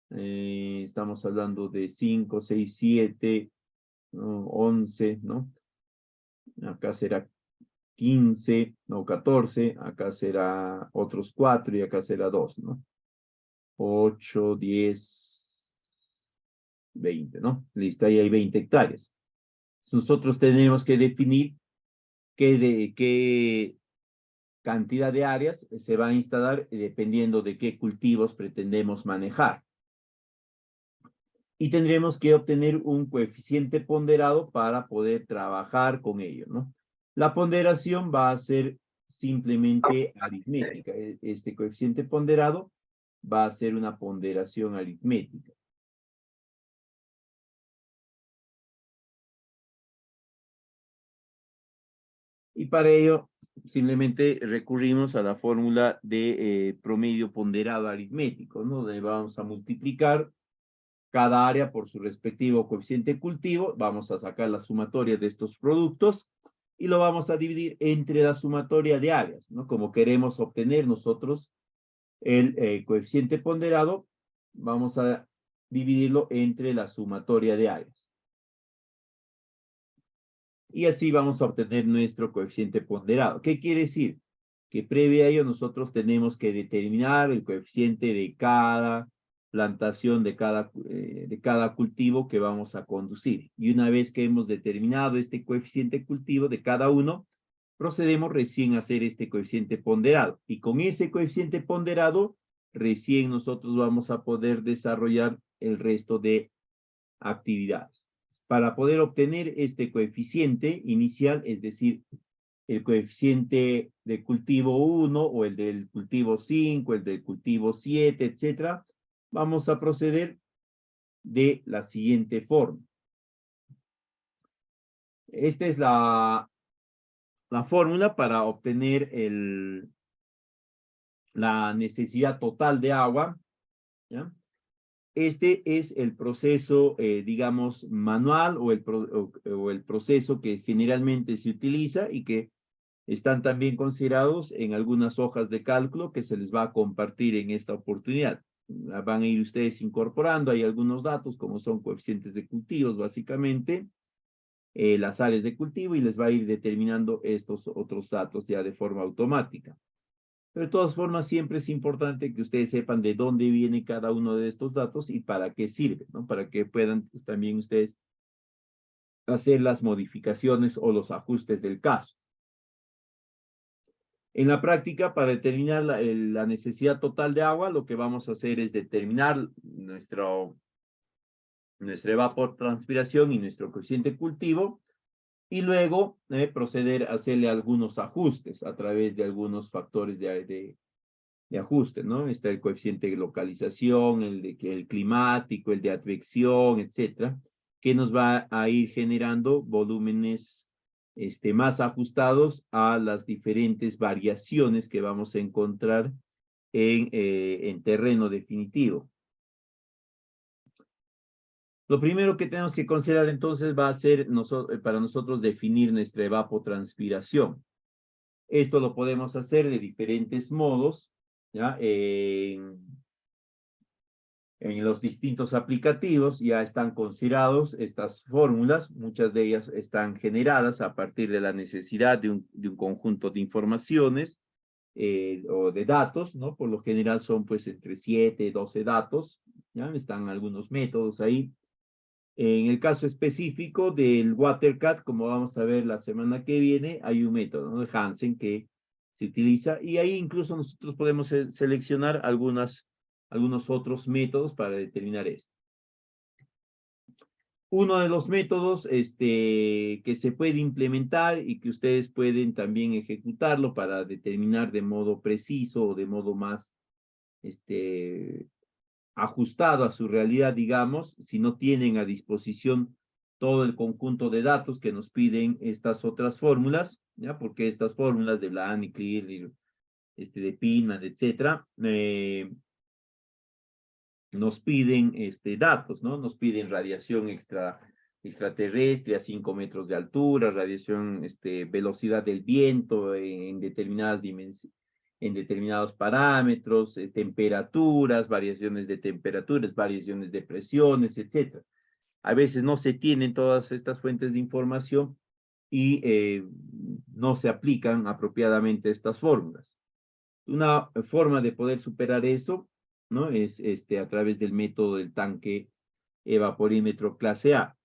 estamos hablando de 5, 6, 7, 11, ¿no? Acá será 15 o 14, acá será otros 4 y acá será 2, ¿no? 8, 10, 20, ¿no? Listo, ahí hay 20 hectáreas. Nosotros tenemos que definir qué cantidad de áreas se va a instalar dependiendo de qué cultivos pretendemos manejar. Y tendremos que obtener un coeficiente ponderado para poder trabajar con ello, ¿no? La ponderación va a ser simplemente aritmética. Este coeficiente ponderado va a ser una ponderación aritmética. Y para ello, simplemente recurrimos a la fórmula de promedio ponderado aritmético, ¿no? Donde vamos a multiplicar cada área por su respectivo coeficiente cultivo, vamos a sacar la sumatoria de estos productos y lo vamos a dividir entre la sumatoria de áreas, ¿no? Como queremos obtener nosotros el coeficiente ponderado, vamos a dividirlo entre la sumatoria de áreas. Y así vamos a obtener nuestro coeficiente ponderado. ¿Qué quiere decir? Que previo a ello nosotros tenemos que determinar el coeficiente de cada plantación, de cada cultivo que vamos a conducir. Y una vez que hemos determinado este coeficiente cultivo de cada uno, procedemos recién a hacer este coeficiente ponderado. Y con ese coeficiente ponderado, recién nosotros vamos a poder desarrollar el resto de actividades. Para poder obtener este coeficiente inicial, es decir, el coeficiente de cultivo 1 o el del cultivo 5, el del cultivo 7, etcétera, vamos a proceder de la siguiente forma. Esta es la fórmula para obtener la necesidad total de agua, ¿ya? Este es el proceso, digamos, manual o el proceso que generalmente se utiliza y que están también considerados en algunas hojas de cálculo que se les va a compartir en esta oportunidad. Van a ir ustedes incorporando, hay algunos datos como son coeficientes de cultivos, básicamente, las áreas de cultivo y les va a ir determinando estos otros datos ya de forma automática. Pero de todas formas, siempre es importante que ustedes sepan de dónde viene cada uno de estos datos y para qué sirve, ¿no? Para que puedan pues, también ustedes hacer las modificaciones o los ajustes del caso. En la práctica, para determinar la necesidad total de agua, lo que vamos a hacer es determinar nuestra evapotranspiración y nuestro coeficiente cultivo, y luego proceder a hacerle algunos ajustes a través de algunos factores de ajuste, ¿no? Está el coeficiente de localización, el climático, el de advección, etcétera, que nos va a ir generando volúmenes más ajustados a las diferentes variaciones que vamos a encontrar en terreno definitivo. Lo primero que tenemos que considerar entonces va a ser para nosotros definir nuestra evapotranspiración. Esto lo podemos hacer de diferentes modos, ¿ya? En En los distintos aplicativos ya están considerados estas fórmulas, muchas de ellas están generadas a partir de la necesidad de un conjunto de informaciones o de datos, ¿no? Por lo general son pues entre 7 y 12 datos, ¿ya? Están algunos métodos ahí. En el caso específico del WaterCat, como vamos a ver la semana que viene, hay un método, ¿no? De Hansen que se utiliza y ahí incluso nosotros podemos seleccionar algunos otros métodos para determinar esto. Uno de los métodos que se puede implementar y que ustedes pueden también ejecutarlo para determinar de modo preciso o de modo más ajustado a su realidad, digamos, si no tienen a disposición todo el conjunto de datos que nos piden estas otras fórmulas, ¿ya? Porque estas fórmulas de Bland y Clear, de Pinman, etcétera, nos piden datos, ¿no? Nos piden radiación extraterrestre a 5 metros de altura, radiación, velocidad del viento en determinadas dimensiones, en determinados parámetros, temperaturas, variaciones de temperaturas, variaciones de presiones, etc. A veces no se tienen todas estas fuentes de información y no se aplican apropiadamente estas fórmulas. Una forma de poder superar eso, ¿no? Es a través del método del tanque evaporímetro clase A,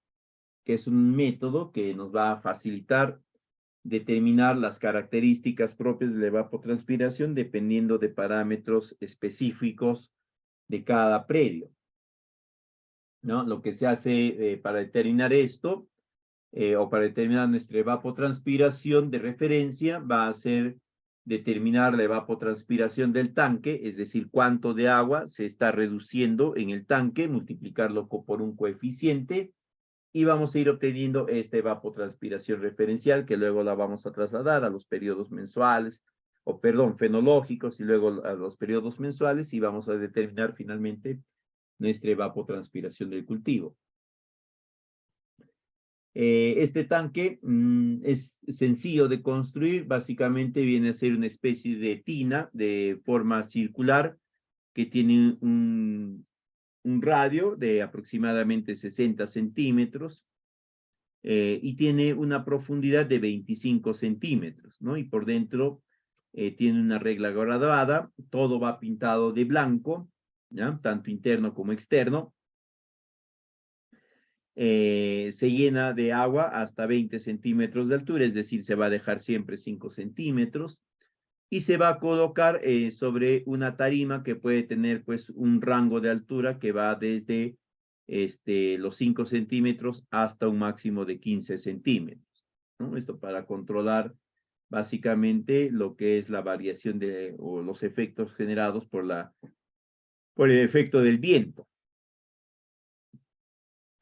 que es un método que nos va a facilitar determinar las características propias de la evapotranspiración dependiendo de parámetros específicos de cada predio, ¿no? Lo que se hace para determinar esto o para determinar nuestra evapotranspiración de referencia va a ser determinar la evapotranspiración del tanque, es decir, cuánto de agua se está reduciendo en el tanque, multiplicarlo por un coeficiente y vamos a ir obteniendo esta evapotranspiración referencial que luego la vamos a trasladar a los periodos mensuales, o perdón, fenológicos y luego a los periodos mensuales y vamos a determinar finalmente nuestra evapotranspiración del cultivo. Este tanque es sencillo de construir, básicamente viene a ser una especie de tina de forma circular que tiene un radio de aproximadamente 60 centímetros y tiene una profundidad de 25 centímetros, ¿no? Y por dentro tiene una regla graduada, todo va pintado de blanco, ¿ya? Tanto interno como externo. Se llena de agua hasta 20 centímetros de altura, es decir, se va a dejar siempre 5 centímetros y se va a colocar sobre una tarima que puede tener pues un rango de altura que va desde los 5 centímetros hasta un máximo de 15 centímetros, ¿no? Esto para controlar básicamente lo que es la variación o los efectos generados por el efecto del viento.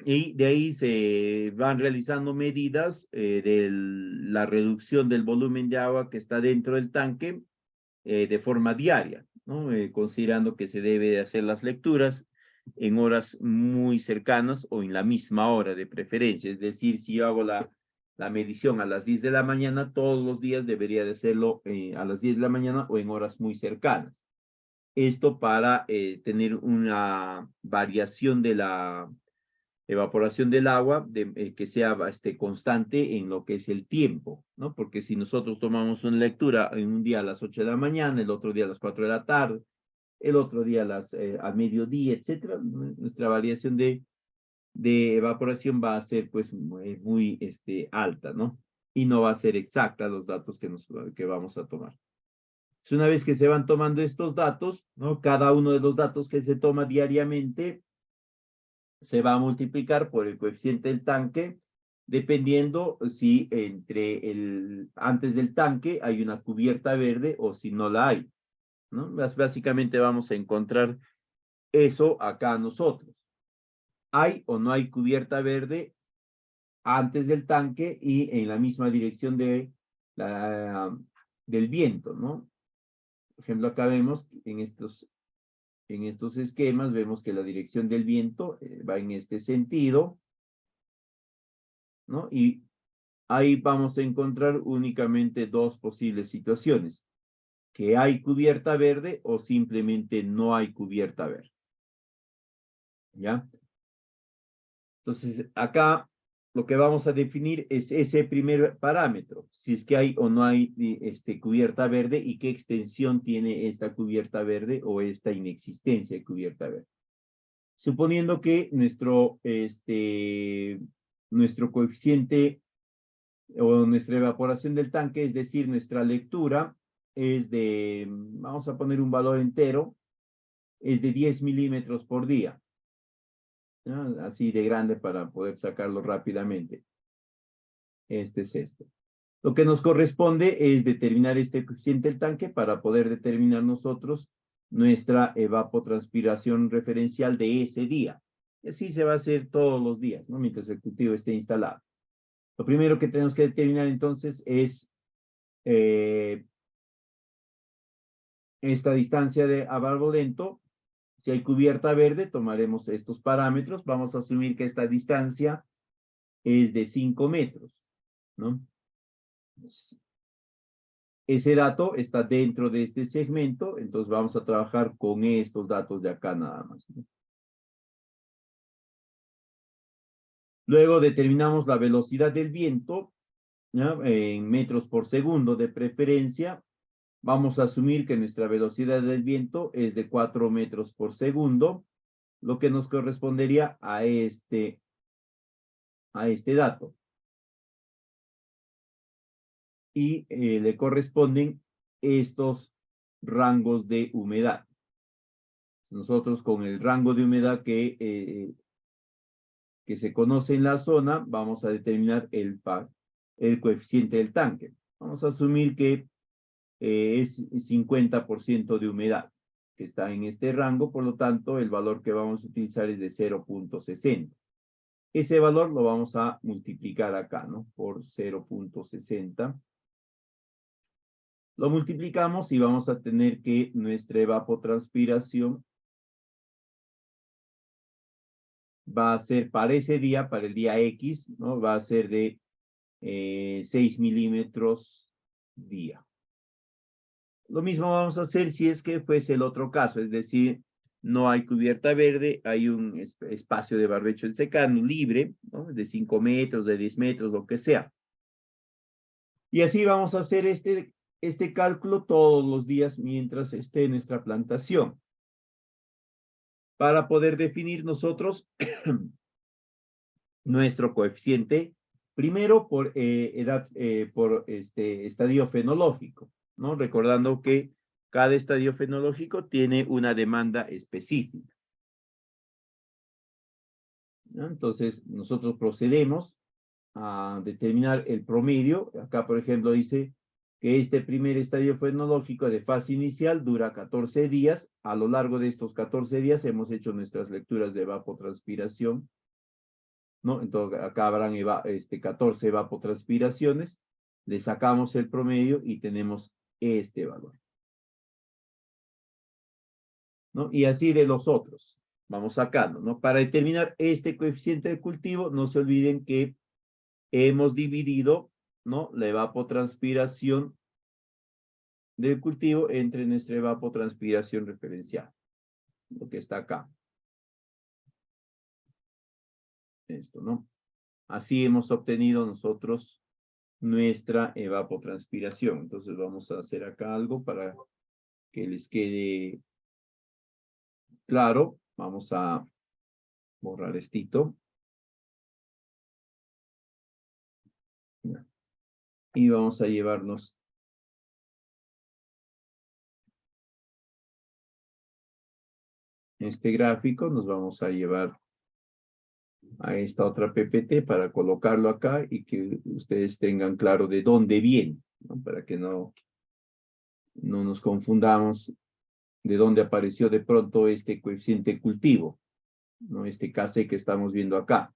Y de ahí se van realizando medidas de la reducción del volumen de agua que está dentro del tanque de forma diaria, ¿no? Considerando que se debe de hacer las lecturas en horas muy cercanas o en la misma hora de preferencia. Es decir, si yo hago la medición a las 10 de la mañana, todos los días debería de hacerlo a las 10 de la mañana o en horas muy cercanas. Esto para tener una variación de la evaporación del agua que sea constante en lo que es el tiempo, ¿no? Porque si nosotros tomamos una lectura en un día a las 8 de la mañana, el otro día a las 4 de la tarde, el otro día a mediodía, etcétera, nuestra variación de evaporación va a ser pues muy alta, ¿no? Y no va a ser exacta los datos que vamos a tomar. Entonces, una vez que se van tomando estos datos, ¿no? Cada uno de los datos que se toma diariamente se va a multiplicar por el coeficiente del tanque, dependiendo si antes del tanque hay una cubierta verde o si no la hay, ¿no? Básicamente vamos a encontrar eso acá nosotros. ¿Hay o no hay cubierta verde antes del tanque y en la misma dirección del viento, ¿no? Por ejemplo, acá vemos en estos esquemas vemos que la dirección del viento va en este sentido, ¿no? Y ahí vamos a encontrar únicamente dos posibles situaciones, que hay cubierta verde o simplemente no hay cubierta verde. ¿Ya? Entonces, acá lo que vamos a definir es ese primer parámetro, si es que hay o no hay cubierta verde y qué extensión tiene esta cubierta verde o esta inexistencia de cubierta verde. Suponiendo que nuestro coeficiente o nuestra evaporación del tanque, es decir, nuestra lectura es de, vamos a poner un valor entero, es de 10 milímetros por día, ¿no? Así de grande para poder sacarlo rápidamente. Este es esto. Lo que nos corresponde es determinar este coeficiente del tanque para poder determinar nosotros nuestra evapotranspiración referencial de ese día. Y así se va a hacer todos los días, ¿no? Mientras el cultivo esté instalado. Lo primero que tenemos que determinar entonces es esta distancia a valor lento. Si hay cubierta verde, tomaremos estos parámetros. Vamos a asumir que esta distancia es de 5 metros, ¿no? Ese dato está dentro de este segmento, entonces vamos a trabajar con estos datos de acá nada más, ¿no? Luego determinamos la velocidad del viento, ¿ya? En metros por segundo de preferencia. Vamos a asumir que nuestra velocidad del viento es de 4 metros por segundo, lo que nos correspondería a este dato. Y le corresponden estos rangos de humedad. Nosotros con el rango de humedad que se conoce en la zona, vamos a determinar el coeficiente del tanque. Vamos a asumir que es 50% de humedad, que está en este rango, por lo tanto, el valor que vamos a utilizar es de 0.60. Ese valor lo vamos a multiplicar acá, ¿no? Por 0.60. Lo multiplicamos y vamos a tener que nuestra evapotranspiración va a ser para ese día, para el día X, ¿no? Va a ser de 6 milímetros día. Lo mismo vamos a hacer si es que fuese el otro caso, es decir, no hay cubierta verde, hay un espacio de barbecho en secano libre, ¿no? De 5 metros, de 10 metros, lo que sea. Y así vamos a hacer este cálculo todos los días mientras esté en nuestra plantación. Para poder definir nosotros nuestro coeficiente, primero por estadio fenológico, ¿no? Recordando que cada estadio fenológico tiene una demanda específica, ¿no? Entonces, nosotros procedemos a determinar el promedio. Acá, por ejemplo, dice que este primer estadio fenológico de fase inicial dura 14 días. A lo largo de estos 14 días hemos hecho nuestras lecturas de evapotranspiración, ¿no? Entonces, acá habrán 14 evapotranspiraciones. Le sacamos el promedio y tenemos este valor, ¿no? Y así de los otros. Vamos sacando, ¿no? Para determinar este coeficiente de cultivo, no se olviden que hemos dividido, ¿no? La evapotranspiración del cultivo entre nuestra evapotranspiración referencial, lo que está acá. Esto, ¿no? Así hemos obtenido nosotros nuestra evapotranspiración. Entonces vamos a hacer acá algo para que les quede claro. Vamos a borrar esto. Y vamos a llevarnos este gráfico, nos vamos a llevar a esta otra PPT para colocarlo acá y que ustedes tengan claro de dónde viene, ¿no? Para que no nos confundamos de dónde apareció de pronto este coeficiente cultivo, ¿no? Este KC que estamos viendo acá.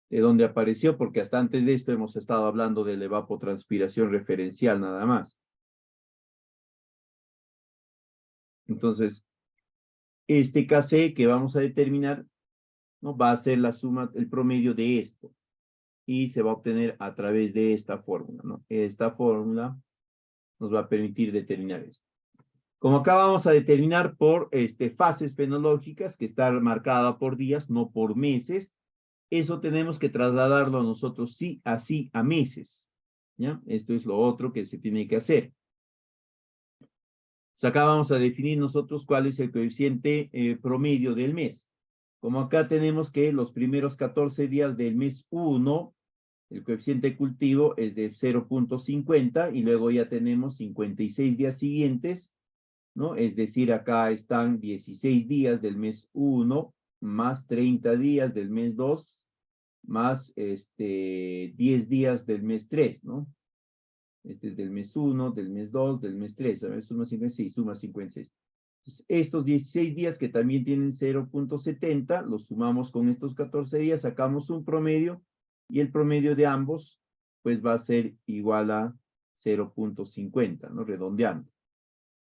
De dónde apareció, porque hasta antes de esto hemos estado hablando de la evapotranspiración referencial nada más. Entonces, este KC que vamos a determinar, ¿no? Va a ser la suma, el promedio de esto. Y se va a obtener a través de esta fórmula, ¿no? Esta fórmula nos va a permitir determinar esto. Como acá vamos a determinar por fases fenológicas, que está marcada por días, no por meses, eso tenemos que trasladarlo nosotros sí así a meses. ¿Ya? Esto es lo otro que se tiene que hacer. Pues acá vamos a definir nosotros cuál es el coeficiente promedio del mes. Como acá tenemos que los primeros 14 días del mes 1, el coeficiente cultivo es de 0.50 y luego ya tenemos 56 días siguientes, ¿no? Es decir, acá están 16 días del mes 1 más 30 días del mes 2 más 10 días del mes 3, ¿no? Este es del mes 1, del mes 2, del mes 3. A ver, suma 56, suma 56. Entonces, estos 16 días que también tienen 0.70, los sumamos con estos 14 días, sacamos un promedio y el promedio de ambos pues va a ser igual a 0.50, ¿no? Redondeando.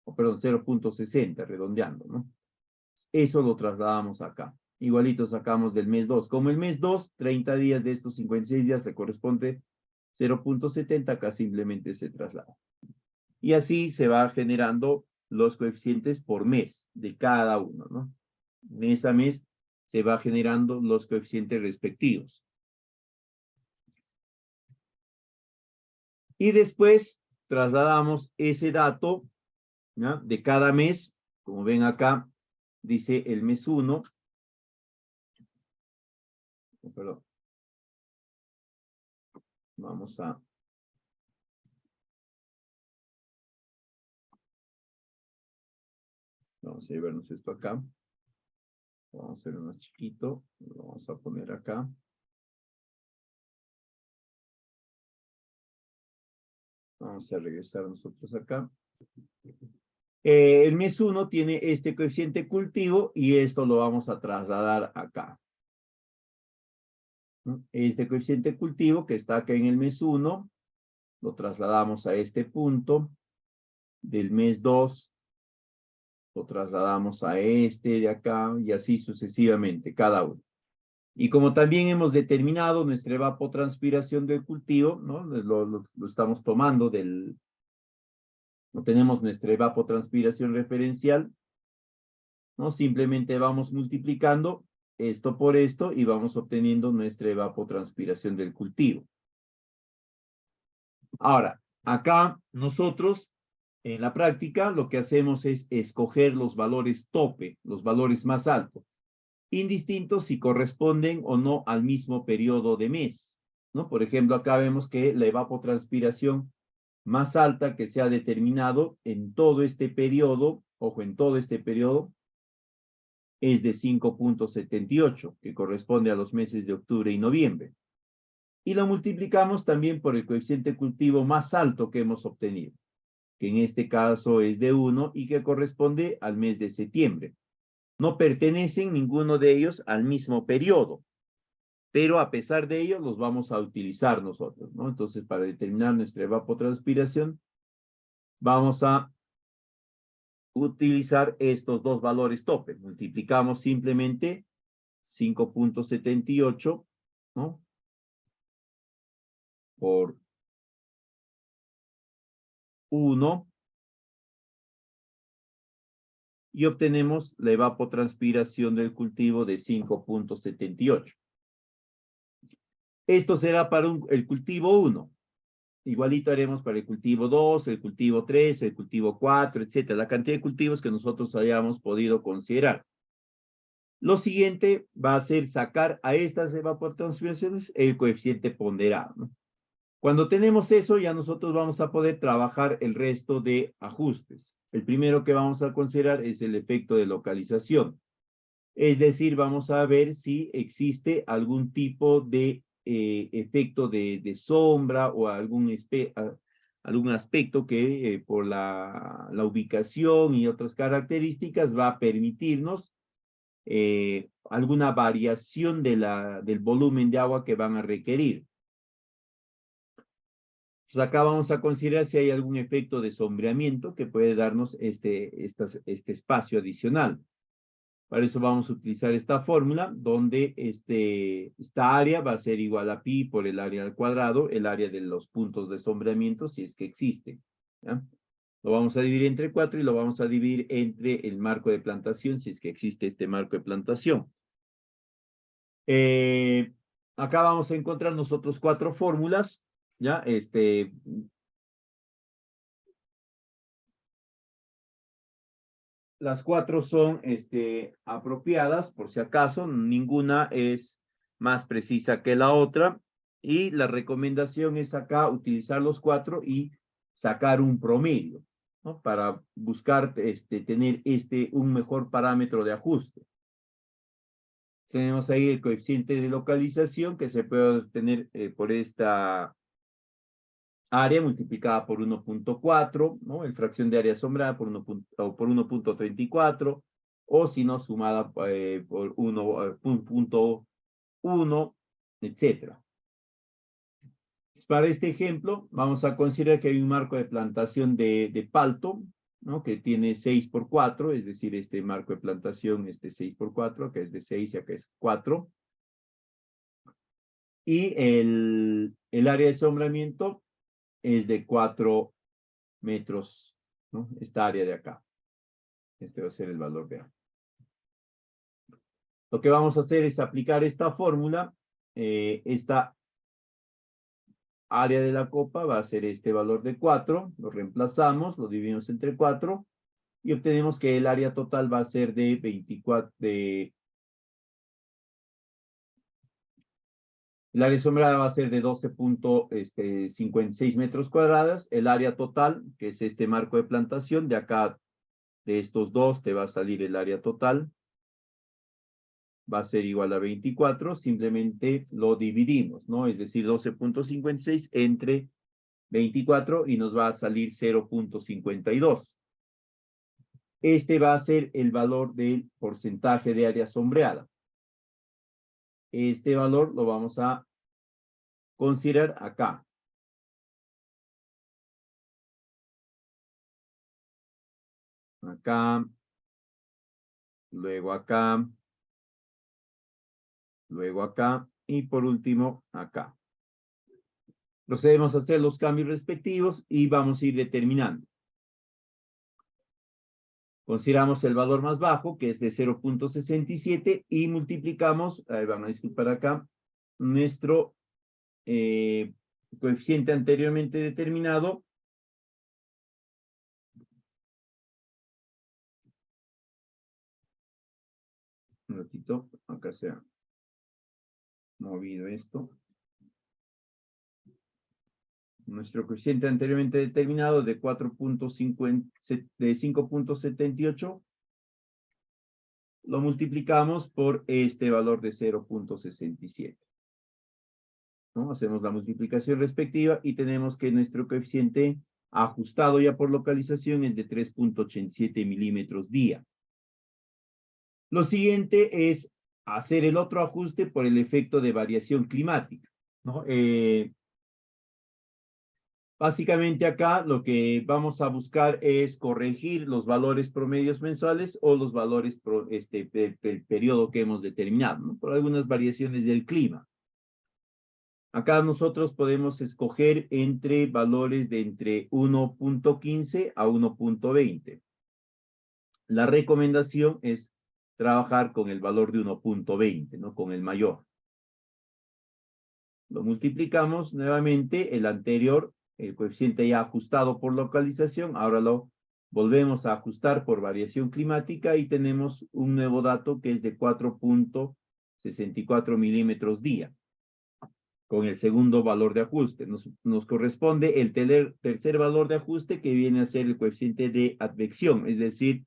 O perdón, 0.60, redondeando, ¿no? Eso lo trasladamos acá. Igualito sacamos del mes 2. Como el mes 2, 30 días de estos 56 días le corresponde 0.70, acá simplemente se traslada. Y así se va generando los coeficientes por mes de cada uno, ¿no? Mes a mes se va generando los coeficientes respectivos. Y después trasladamos ese dato, ¿no?, de cada mes. Como ven acá, dice el mes 1. Perdón. Vamos a llevarnos esto acá. Vamos a hacerlo más chiquito. Lo vamos a poner acá. Vamos a regresar nosotros acá. El mes 1 tiene este coeficiente cultivo y esto lo vamos a trasladar acá. Este coeficiente cultivo que está acá en el mes 1, lo trasladamos a este punto. Del mes 2, lo trasladamos a este de acá y así sucesivamente, cada uno. Y como también hemos determinado nuestra evapotranspiración del cultivo, ¿no? Lo estamos tomando no tenemos nuestra evapotranspiración referencial, ¿no? Simplemente vamos multiplicando esto por esto y vamos obteniendo nuestra evapotranspiración del cultivo. Ahora, acá nosotros, en la práctica, lo que hacemos es escoger los valores tope, los valores más altos, indistintos si corresponden o no al mismo periodo de mes, ¿no? Por ejemplo, acá vemos que la evapotranspiración más alta que se ha determinado en todo este periodo, ojo, en todo este periodo, es de 5.78, que corresponde a los meses de octubre y noviembre. Y lo multiplicamos también por el coeficiente cultivo más alto que hemos obtenido, que en este caso es de 1 y que corresponde al mes de septiembre. No pertenecen ninguno de ellos al mismo periodo, pero a pesar de ello los vamos a utilizar nosotros, ¿no? Entonces, para determinar nuestra evapotranspiración, vamos a utilizar estos dos valores tope. Multiplicamos simplemente 5.78, ¿no?, por 1 y obtenemos la evapotranspiración del cultivo de 5.78. Esto será para el cultivo 1. Igualito haremos para el cultivo 2, el cultivo 3, el cultivo 4, etcétera. La cantidad de cultivos que nosotros hayamos podido considerar. Lo siguiente va a ser sacar a estas evapotranspiraciones el coeficiente ponderado, ¿no? Cuando tenemos eso, ya nosotros vamos a poder trabajar el resto de ajustes. El primero que vamos a considerar es el efecto de localización. Es decir, vamos a ver si existe algún tipo de efecto de sombra o algún aspecto que por la ubicación y otras características va a permitirnos alguna variación del volumen de agua que van a requerir. Pues acá vamos a considerar si hay algún efecto de sombreamiento que puede darnos este espacio adicional. Para eso vamos a utilizar esta fórmula donde esta área va a ser igual a pi por el área al cuadrado, el área de los puntos de sombreamiento si es que existen, ¿ya? Lo vamos a dividir entre 4 y lo vamos a dividir entre el marco de plantación, si es que existe este marco de plantación. Acá vamos a encontrar nosotros 4 fórmulas, ¿ya? Las 4 son apropiadas, por si acaso, ninguna es más precisa que la otra, y la recomendación es acá utilizar los 4 y sacar un promedio, ¿no? Para buscar tener un mejor parámetro de ajuste. Tenemos ahí el coeficiente de localización que se puede obtener por esta área multiplicada por 1.4, ¿no? El fracción de área asombrada por 1.34, o si no, sumada por 1.1, etcétera. Para este ejemplo, vamos a considerar que hay un marco de plantación de palto, ¿no? Que tiene 6 por 4, es decir, este marco de plantación, 6 por 4, que es de 6 y acá es 4. Y el área de asombramiento es de 4 metros, ¿no? Esta área de acá. Este va a ser el valor de A. Lo que vamos a hacer es aplicar esta fórmula. Esta área de la copa va a ser este valor de 4. Lo reemplazamos, lo dividimos entre 4 y obtenemos que el área total va a ser de 24, el área asombrada va a ser de 12.56 metros cuadrados. El área total, que es este marco de plantación, de acá, de estos dos, te va a salir el área total. Va a ser igual a 24, simplemente lo dividimos, ¿no? Es decir, 12.56 entre 24 y nos va a salir 0.52. Este va a ser el valor del porcentaje de área sombreada. Este valor lo vamos a considerar acá. Acá, luego acá, luego acá y por último acá. Procedemos a hacer los cambios respectivos y vamos a ir determinando. Consideramos el valor más bajo, que es de 0.67, y multiplicamos, van a disculpar acá, nuestro coeficiente anteriormente determinado. Un ratito, acá se ha movido esto. Nuestro coeficiente anteriormente determinado de 5.78, lo multiplicamos por este valor de 0.67. ¿No? Hacemos la multiplicación respectiva y tenemos que nuestro coeficiente ajustado ya por localización es de 3.87 milímetros día. Lo siguiente es hacer el otro ajuste por el efecto de variación climática, ¿no? Básicamente acá lo que vamos a buscar es corregir los valores promedios mensuales o los valores del periodo que hemos determinado, ¿no? Por algunas variaciones del clima. Acá nosotros podemos escoger entre valores de entre 1.15 a 1.20. La recomendación es trabajar con el valor de 1.20, ¿no? Con el mayor. Lo multiplicamos nuevamente, el anterior, el coeficiente ya ajustado por localización, ahora lo volvemos a ajustar por variación climática y tenemos un nuevo dato que es de 4.64 milímetros día. Con el segundo valor de ajuste. Nos corresponde el tercer valor de ajuste que viene a ser el coeficiente de advección, es decir,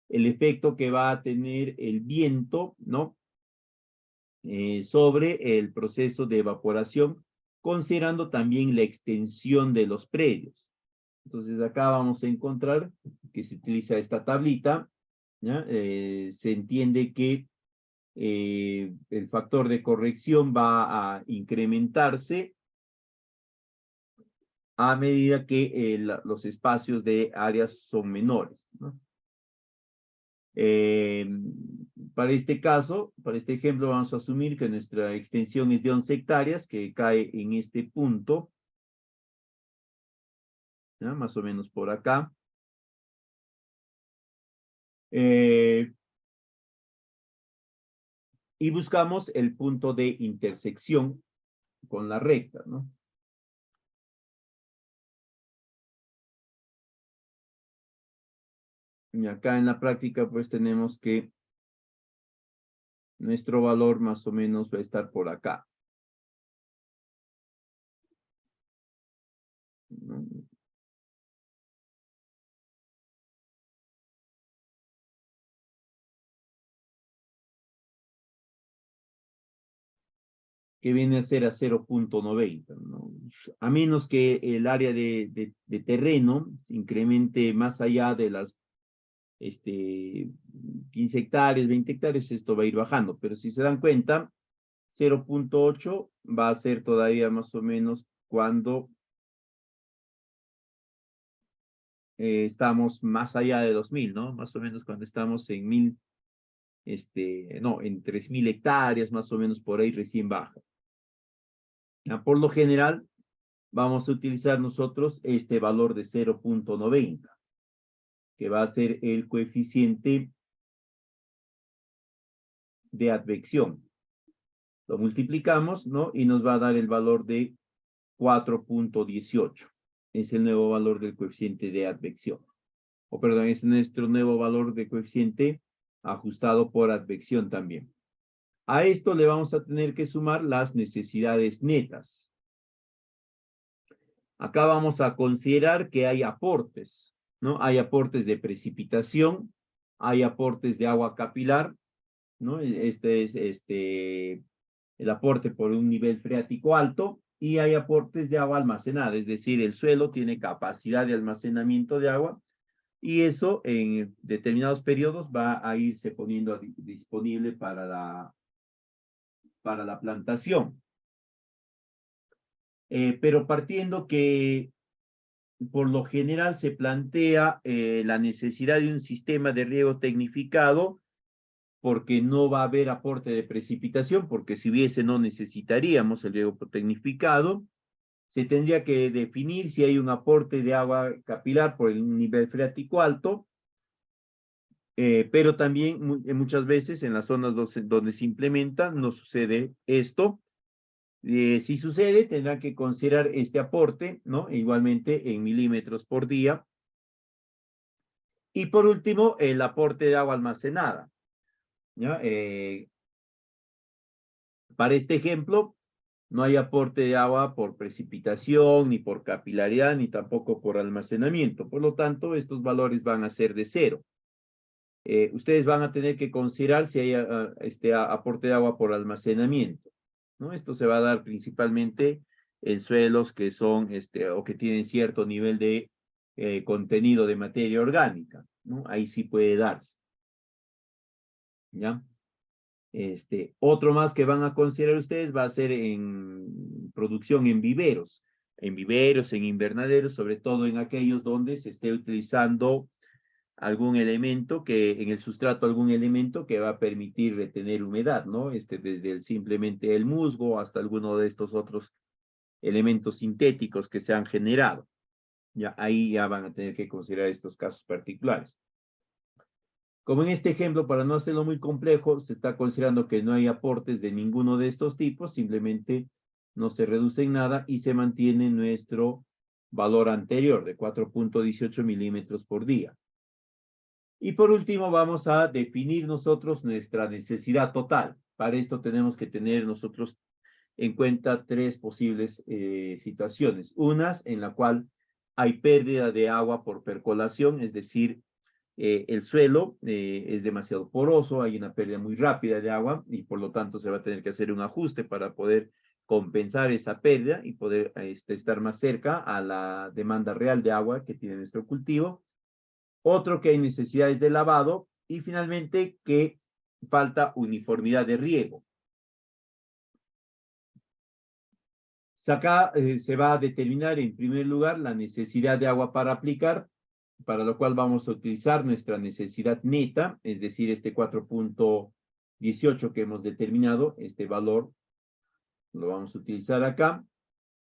el efecto que va a tener el viento, ¿no? Sobre el proceso de evaporación, considerando también la extensión de los predios. Entonces acá vamos a encontrar que se utiliza esta tablita, ¿ya? Se entiende que el factor de corrección va a incrementarse a medida que los espacios de áreas son menores, ¿no? Para este caso, para este ejemplo, vamos a asumir que nuestra extensión es de 11 hectáreas, que cae en este punto. ¿ya? Más o menos por acá. Y buscamos el punto de intersección con la recta, ¿no? Y acá en la práctica, pues tenemos que nuestro valor más o menos va a estar por acá, ¿no? Que viene a ser a 0.90, ¿no? A menos que el área de terreno se incremente más allá de las 15 hectáreas, 20 hectáreas, esto va a ir bajando. Pero si se dan cuenta, 0.8 va a ser todavía más o menos cuando estamos más allá de 2000, ¿no? Más o menos cuando estamos en 1000, no, en 3000 hectáreas, más o menos por ahí recién baja. Ya, por lo general, vamos a utilizar nosotros este valor de 0.90, que va a ser el coeficiente de advección. Lo multiplicamos, ¿no? Y nos va a dar el valor de 4.18. Es el nuevo valor del coeficiente de advección. O perdón, es nuestro nuevo valor de coeficiente ajustado por advección también. A esto le vamos a tener que sumar las necesidades netas. Acá vamos a considerar que hay aportes, ¿no? Hay aportes de precipitación, hay aportes de agua capilar, ¿no? Este es el aporte por un nivel freático alto, y hay aportes de agua almacenada, es decir, el suelo tiene capacidad de almacenamiento de agua, y eso en determinados periodos va a irse poniendo disponible para la plantación. Pero partiendo que por lo general se plantea la necesidad de un sistema de riego tecnificado, porque no va a haber aporte de precipitación, porque si hubiese no necesitaríamos el riego tecnificado. Se tendría que definir si hay un aporte de agua capilar por el nivel freático alto, pero también muchas veces en las zonas donde se implementa no sucede esto. Si sucede, tendrán que considerar este aporte, ¿no? Igualmente en milímetros por día. Y por último, el aporte de agua almacenada, ¿ya? Para este ejemplo, no hay aporte de agua por precipitación, ni por capilaridad, ni tampoco por almacenamiento. Por lo tanto, estos valores van a ser de 0. Ustedes van a tener que considerar si hay aporte de agua por almacenamiento, ¿no? Esto se va a dar principalmente en suelos que son, o que tienen cierto nivel de contenido de materia orgánica, ¿no? Ahí sí puede darse, ¿ya? Otro más que van a considerar ustedes va a ser en producción en viveros, en invernaderos, sobre todo en aquellos donde se esté utilizando algún elemento en el sustrato, algún elemento que va a permitir retener humedad, ¿no? Desde simplemente el musgo hasta alguno de estos otros elementos sintéticos que se han generado. Ya, ahí ya van a tener que considerar estos casos particulares. Como en este ejemplo, para no hacerlo muy complejo, se está considerando que no hay aportes de ninguno de estos tipos, simplemente no se reduce en nada y se mantiene nuestro valor anterior de 4.18 milímetros por día. Y por último, vamos a definir nosotros nuestra necesidad total. Para esto tenemos que tener nosotros en cuenta 3 posibles situaciones. Unas en la cual hay pérdida de agua por percolación, es decir, el suelo es demasiado poroso, hay una pérdida muy rápida de agua y por lo tanto se va a tener que hacer un ajuste para poder compensar esa pérdida y poder estar más cerca a la demanda real de agua que tiene nuestro cultivo. Otro, que hay necesidades de lavado, y finalmente que falta uniformidad de riego. Acá se va a determinar en primer lugar la necesidad de agua para aplicar, para lo cual vamos a utilizar nuestra necesidad neta, es decir, 4.18 que hemos determinado, este valor lo vamos a utilizar acá.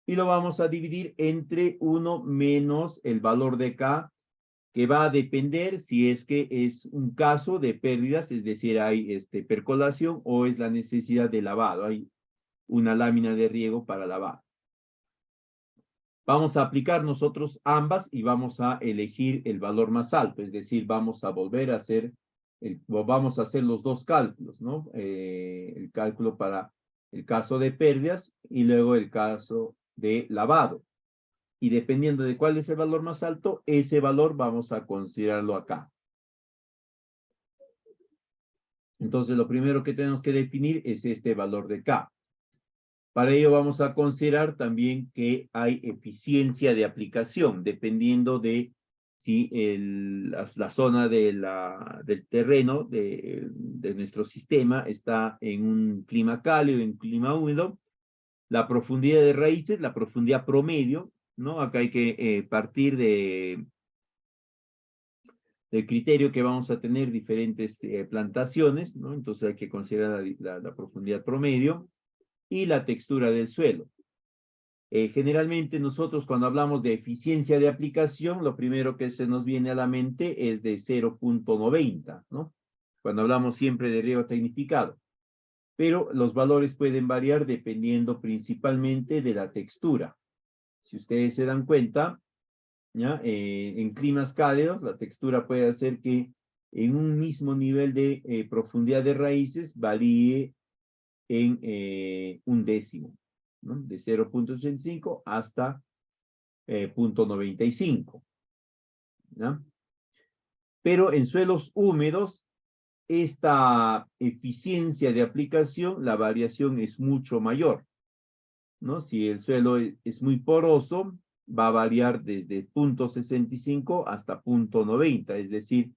y lo vamos a dividir entre 1 menos el valor de K, que va a depender si es que es un caso de pérdidas, es decir, hay percolación o es la necesidad de lavado, hay una lámina de riego para lavar. Vamos a aplicar nosotros ambas y vamos a elegir el valor más alto, es decir, vamos a volver a hacer, vamos a hacer los dos cálculos, ¿no? El cálculo para el caso de pérdidas y luego el caso de lavado. Y dependiendo de cuál es el valor más alto, ese valor vamos a considerarlo acá. Entonces, lo primero que tenemos que definir es este valor de K. Para ello vamos a considerar también que hay eficiencia de aplicación, dependiendo de si la zona del terreno de nuestro sistema está en un clima cálido, en un clima húmedo. La profundidad de raíces, la profundidad promedio, ¿no? Acá hay que partir del criterio que vamos a tener diferentes plantaciones, ¿no? Entonces hay que considerar la profundidad promedio y la textura del suelo. Generalmente nosotros cuando hablamos de eficiencia de aplicación, lo primero que se nos viene a la mente es de 0.90, ¿no? Cuando hablamos siempre de riego tecnificado. Pero los valores pueden variar dependiendo principalmente de la textura. Si ustedes se dan cuenta, ¿ya? En climas cálidos, la textura puede hacer que en un mismo nivel de profundidad de raíces varíe en un décimo, ¿no? De 0.85 hasta 0.95. ¿Ya? Pero en suelos húmedos, esta eficiencia de aplicación, la variación es mucho mayor, ¿no? Si el suelo es muy poroso, va a variar desde 0.65 hasta 0.90, es decir,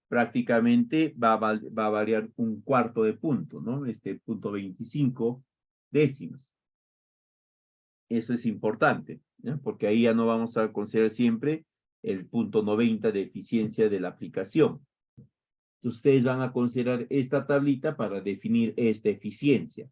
prácticamente va a variar un cuarto de punto, ¿no? 0.25 décimas. Eso es importante, ¿no? Porque ahí ya no vamos a considerar siempre el 0.90 de eficiencia de la aplicación. Ustedes van a considerar esta tablita para definir esta eficiencia.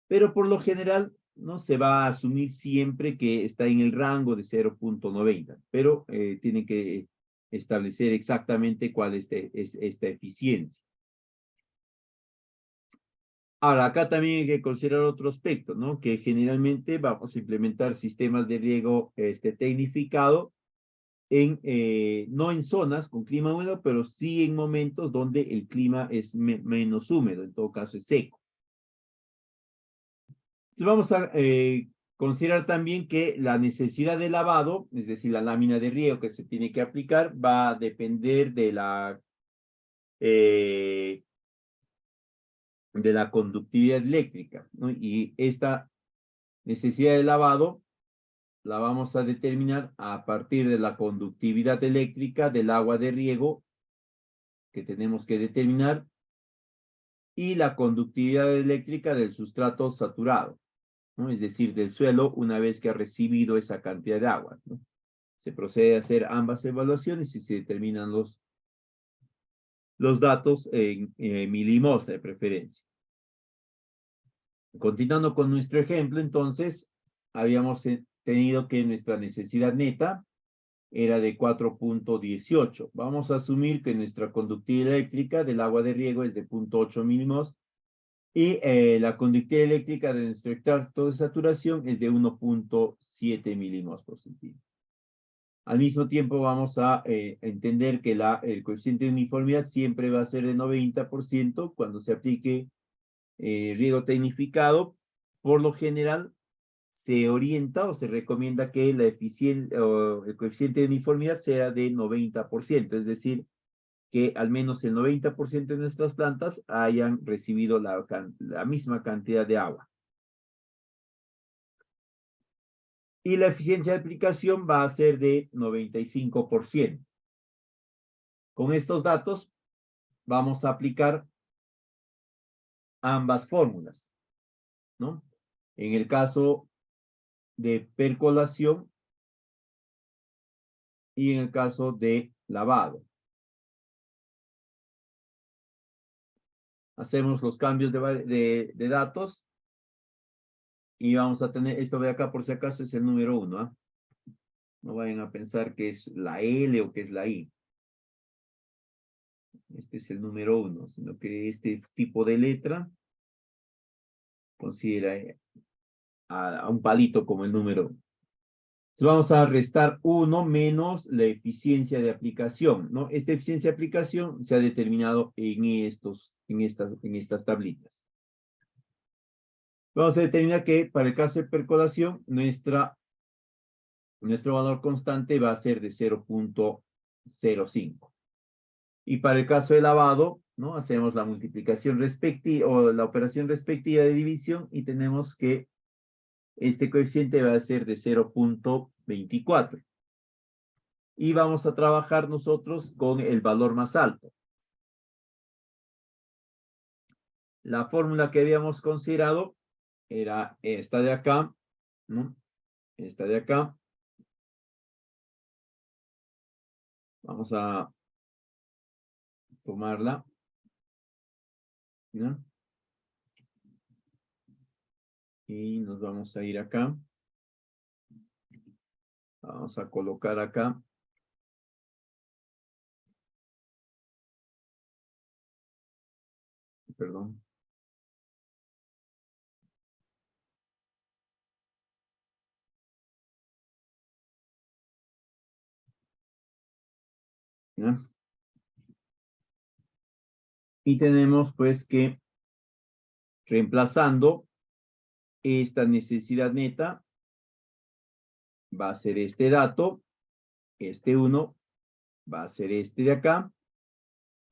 Pero por lo general, no se va a asumir siempre que está en el rango de 0.90, pero tienen que establecer exactamente cuál es esta eficiencia. Ahora, acá también hay que considerar otro aspecto, ¿no? Que generalmente vamos a implementar sistemas de riego tecnificado no en zonas con clima húmedo, pero sí en momentos donde el clima es menos húmedo, en todo caso es seco. Entonces vamos a considerar también que la necesidad de lavado, es decir, la lámina de riego que se tiene que aplicar, va a depender de la conductividad eléctrica, ¿no? Y esta necesidad de lavado la vamos a determinar a partir de la conductividad eléctrica del agua de riego que tenemos que determinar y la conductividad eléctrica del sustrato saturado, ¿no? Es decir, del suelo una vez que ha recibido esa cantidad de agua, ¿no? Se procede a hacer ambas evaluaciones y se determinan los datos en milimos de preferencia. Continuando con nuestro ejemplo, entonces, habíamos tenido que nuestra necesidad neta era de 4.18. Vamos a asumir que nuestra conductividad eléctrica del agua de riego es de 0.8 milimos y la conductividad eléctrica de nuestro extracto de saturación es de 1.7 milimos por centímetro. Al mismo tiempo vamos a entender que el coeficiente de uniformidad siempre va a ser de 90% cuando se aplique riego tecnificado. Por lo general se orienta o se recomienda que el coeficiente de uniformidad sea de 90%, es decir, que al menos el 90% de nuestras plantas hayan recibido la misma cantidad de agua. Y la eficiencia de aplicación va a ser de 95%. Con estos datos vamos a aplicar ambas fórmulas, ¿no? En el caso de percolación y en el caso de lavado. Hacemos los cambios de datos Y vamos a tener, esto de acá por si acaso es el número 1, ¿ah? No vayan a pensar que es la L o que es la I. Este es el número 1, sino que este tipo de letra considera a un palito como el número 1. Entonces vamos a restar 1 menos la eficiencia de aplicación, ¿no? Esta eficiencia de aplicación se ha determinado en estas tablitas. Vamos a determinar que para el caso de percolación, nuestro valor constante va a ser de 0.05. Y para el caso de lavado, ¿no? Hacemos la multiplicación respectiva o la operación respectiva de división y tenemos que este coeficiente va a ser de 0.24. Y vamos a trabajar nosotros con el valor más alto. La fórmula que habíamos considerado era esta de acá, ¿no? Esta de acá. Vamos a tomarla, ¿no? Y nos vamos a ir acá. Vamos a colocar acá. Perdón. ¿Ya? Y tenemos pues que reemplazando esta necesidad neta va a ser este dato, este 1 va a ser este de acá,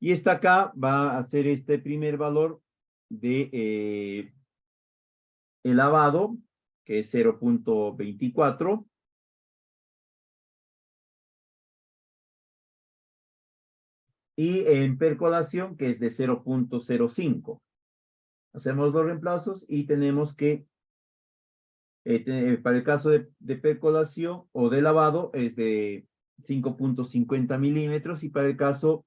y esta acá va a ser este primer valor de el lavado, que es 0.24, y en percolación, que es de 0.05. Hacemos los reemplazos y tenemos que, para el caso de percolación o de lavado, es de 5.50 milímetros, y para el caso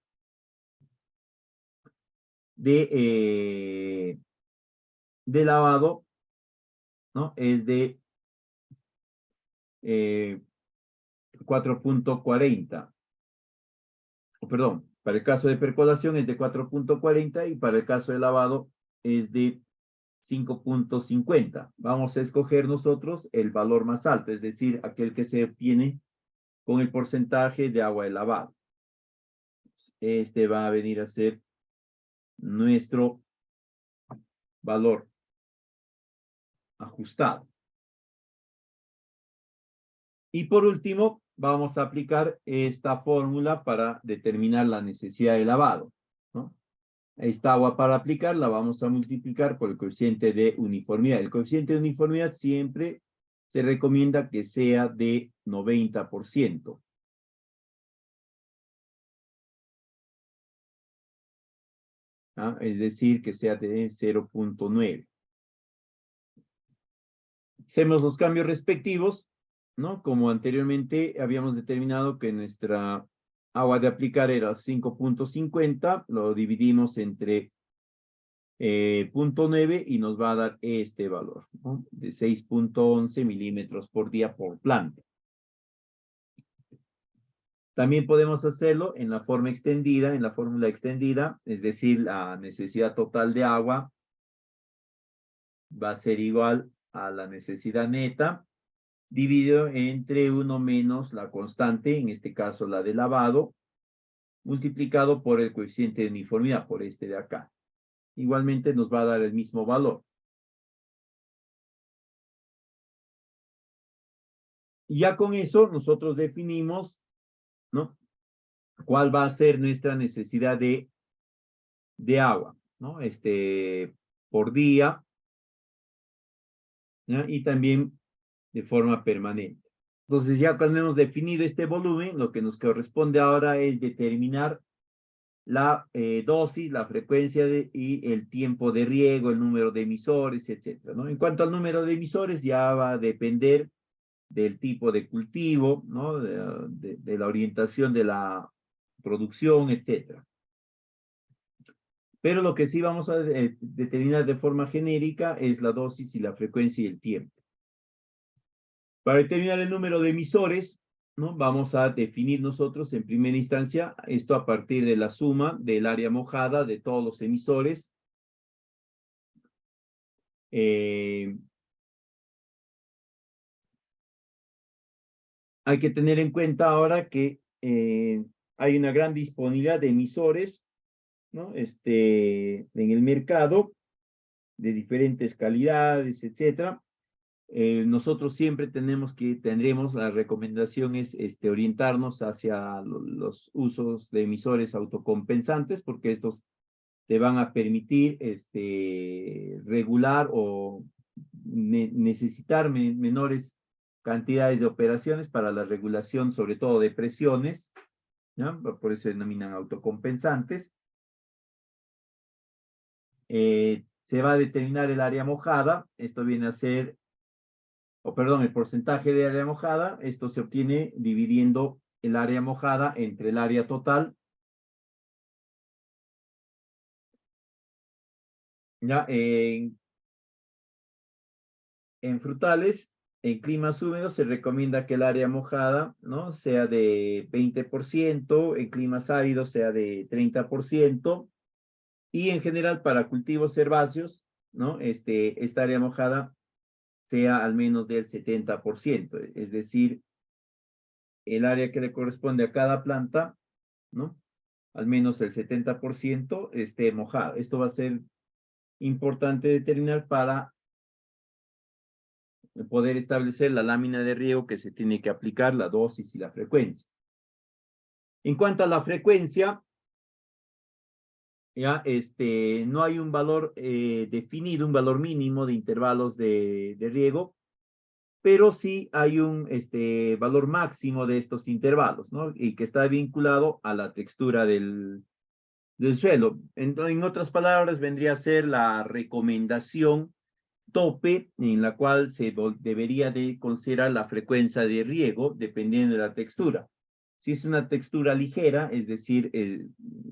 de lavado, ¿no? Es de 4.40. Perdón, para el caso de percolación es de 4.40 y para el caso de lavado es de 5.50. Vamos a escoger nosotros el valor más alto, es decir, aquel que se obtiene con el porcentaje de agua de lavado. Este va a venir a ser nuestro valor ajustado. Y por último, vamos a aplicar esta fórmula para determinar la necesidad de lavado, ¿no? Esta agua para aplicar la vamos a multiplicar por el coeficiente de uniformidad. El coeficiente de uniformidad siempre se recomienda que sea de 90%. ¿Ah? Es decir, que sea de 0.9. Hacemos los cambios respectivos, ¿no? Como anteriormente habíamos determinado que nuestra agua de aplicar era 5.50, lo dividimos entre 0.9 y nos va a dar este valor, ¿no? De 6.11 milímetros por día por planta. También podemos hacerlo en la forma extendida, en la fórmula extendida, es decir, la necesidad total de agua va a ser igual a la necesidad neta, dividido entre 1 menos la constante, en este caso la de lavado, multiplicado por el coeficiente de uniformidad, por este de acá. Igualmente nos va a dar el mismo valor. Y ya con eso nosotros definimos, ¿no? ¿Cuál va a ser nuestra necesidad de agua, ¿no? Por día, ¿no? Y también de forma permanente. Entonces, ya cuando hemos definido este volumen, lo que nos corresponde ahora es determinar la dosis, la frecuencia y el tiempo de riego, el número de emisores, etcétera, ¿no? En cuanto al número de emisores, ya va a depender del tipo de cultivo, ¿no? De la orientación de la producción, etcétera. Pero lo que sí vamos a determinar de forma genérica es la dosis y la frecuencia y el tiempo. Para determinar el número de emisores, ¿no? Vamos a definir nosotros en primera instancia esto a partir de la suma del área mojada de todos los emisores. Hay que tener en cuenta ahora que hay una gran disponibilidad de emisores, ¿no? En el mercado, de diferentes calidades, etcétera. Nosotros siempre tendremos, la recomendación es orientarnos hacia los usos de emisores autocompensantes, porque estos te van a permitir regular o necesitar menores cantidades de operaciones para la regulación, sobre todo de presiones, ¿no? Por eso se denominan autocompensantes. Se va a determinar el área mojada, esto viene a ser, el porcentaje de área mojada, esto se obtiene dividiendo el área mojada entre el área total. Ya, en frutales, en climas húmedos se recomienda que el área mojada, ¿no? sea de 20%, en climas áridos sea de 30%, y en general para cultivos herbáceos, ¿no? Esta área mojada sea al menos del 70%, es decir, el área que le corresponde a cada planta, ¿no? Al menos el 70% esté mojado. Esto va a ser importante determinar para poder establecer la lámina de riego que se tiene que aplicar, la dosis y la frecuencia. En cuanto a la frecuencia, ya no hay un valor definido, un valor mínimo de intervalos de riego, pero sí hay un valor máximo de estos intervalos, ¿no? Y que está vinculado a la textura del suelo. En otras palabras, vendría a ser la recomendación tope en la cual se debería de considerar la frecuencia de riego dependiendo de la textura. Si es una textura ligera, es decir,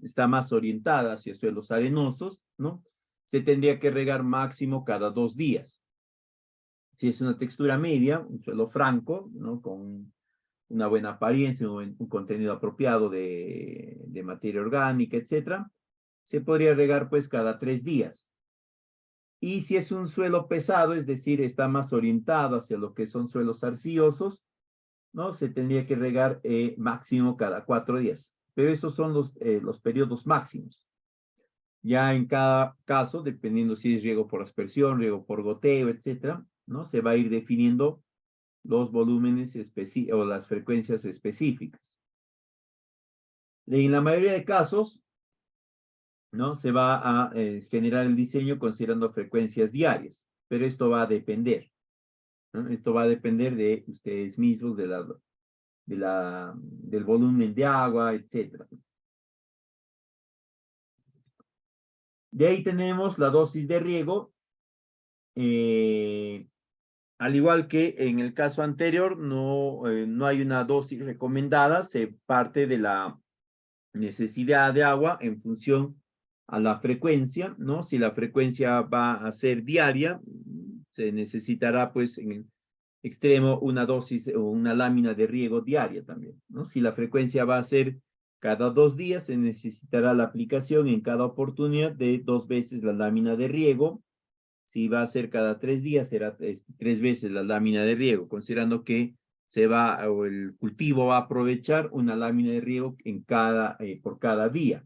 está más orientada hacia suelos arenosos, ¿no? Se tendría que regar máximo cada 2 días. Si es una textura media, un suelo franco, ¿no? Con una buena apariencia, un contenido apropiado de materia orgánica, etcétera, se podría regar pues cada 3 días. Y si es un suelo pesado, es decir, está más orientado hacia lo que son suelos arcillosos, ¿no? Se tendría que regar máximo cada 4 días. Pero esos son los periodos máximos. Ya en cada caso, dependiendo si es riego por aspersión, riego por goteo, etcétera, ¿no? Se va a ir definiendo los volúmenes o las frecuencias específicas. En la mayoría de casos, ¿no? Se va a generar el diseño considerando frecuencias diarias, pero esto va a depender, ¿no? Esto va a depender de ustedes mismos, del volumen de agua, etc. De ahí tenemos la dosis de riego. Al igual que en el caso anterior, no hay una dosis recomendada, se parte de la necesidad de agua en función a la frecuencia, ¿no? Si la frecuencia va a ser diaria, se necesitará pues en el extremo una dosis o una lámina de riego diaria también, ¿no? Si la frecuencia va a ser cada 2 días, se necesitará la aplicación en cada oportunidad de 2 veces la lámina de riego. Si va a ser cada 3 días, será 3 veces la lámina de riego, considerando que el cultivo va a aprovechar una lámina de riego por cada día.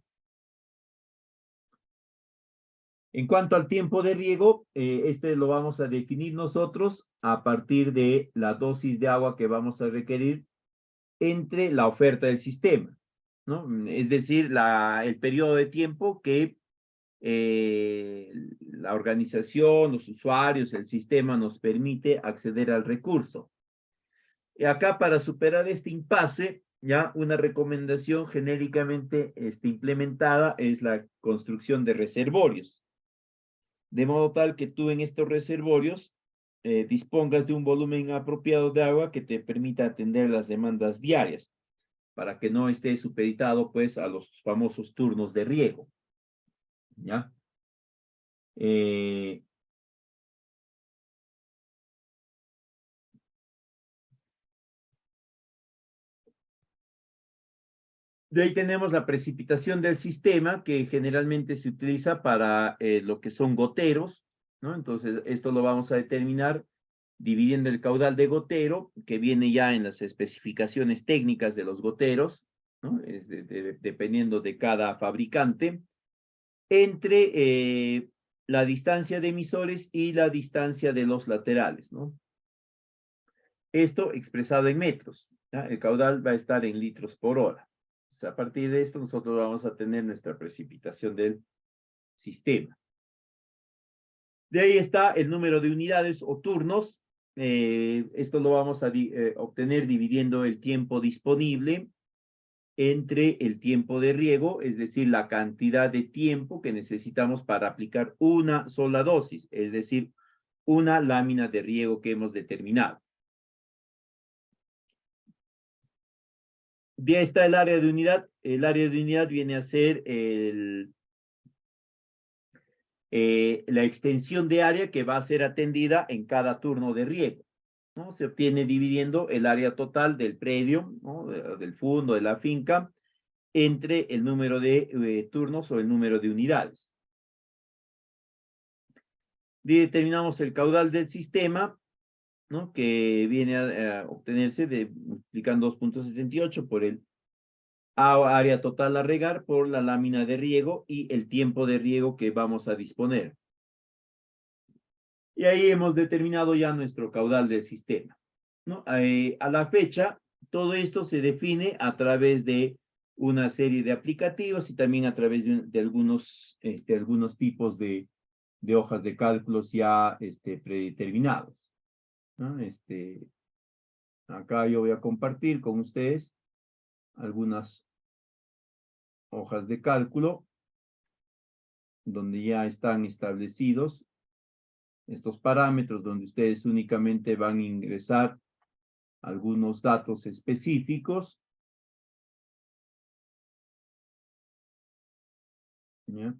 En cuanto al tiempo de riego, lo vamos a definir nosotros a partir de la dosis de agua que vamos a requerir entre la oferta del sistema, ¿no? Es decir, el periodo de tiempo que la organización, los usuarios, el sistema nos permite acceder al recurso. Y acá, para superar este impasse, ya una recomendación genéricamente implementada es la construcción de reservorios. De modo tal que tú en estos reservorios dispongas de un volumen apropiado de agua que te permita atender las demandas diarias, para que no esté supeditado pues a los famosos turnos de riego. ¿Ya? De ahí tenemos la precipitación del sistema, que generalmente se utiliza para lo que son goteros, ¿no? Entonces, esto lo vamos a determinar dividiendo el caudal de gotero, que viene ya en las especificaciones técnicas de los goteros, ¿no? Dependiendo de cada fabricante, entre la distancia de emisores y la distancia de los laterales, ¿no? Esto expresado en metros, ¿ya? El caudal va a estar en litros por hora. A partir de esto, nosotros vamos a tener nuestra precipitación del sistema. De ahí está el número de unidades o turnos. Esto lo vamos a obtener dividiendo el tiempo disponible entre el tiempo de riego, es decir, la cantidad de tiempo que necesitamos para aplicar una sola dosis, es decir, una lámina de riego que hemos determinado. De ahí está el área de unidad. El área de unidad viene a ser la extensión de área que va a ser atendida en cada turno de riego, ¿no? Se obtiene dividiendo el área total del predio, ¿no? Del fondo, de la finca, entre el número de turnos o el número de unidades. Determinamos el caudal del sistema, ¿no? Que viene a obtenerse multiplicando 2.78 por el área total a regar por la lámina de riego y el tiempo de riego que vamos a disponer. Y ahí hemos determinado ya nuestro caudal del sistema, ¿no? A la fecha, todo esto se define a través de una serie de aplicativos y también a través de algunos tipos de hojas de cálculos ya predeterminados, ¿no? Acá yo voy a compartir con ustedes algunas hojas de cálculo donde ya están establecidos estos parámetros, donde ustedes únicamente van a ingresar algunos datos específicos. ¿Ya?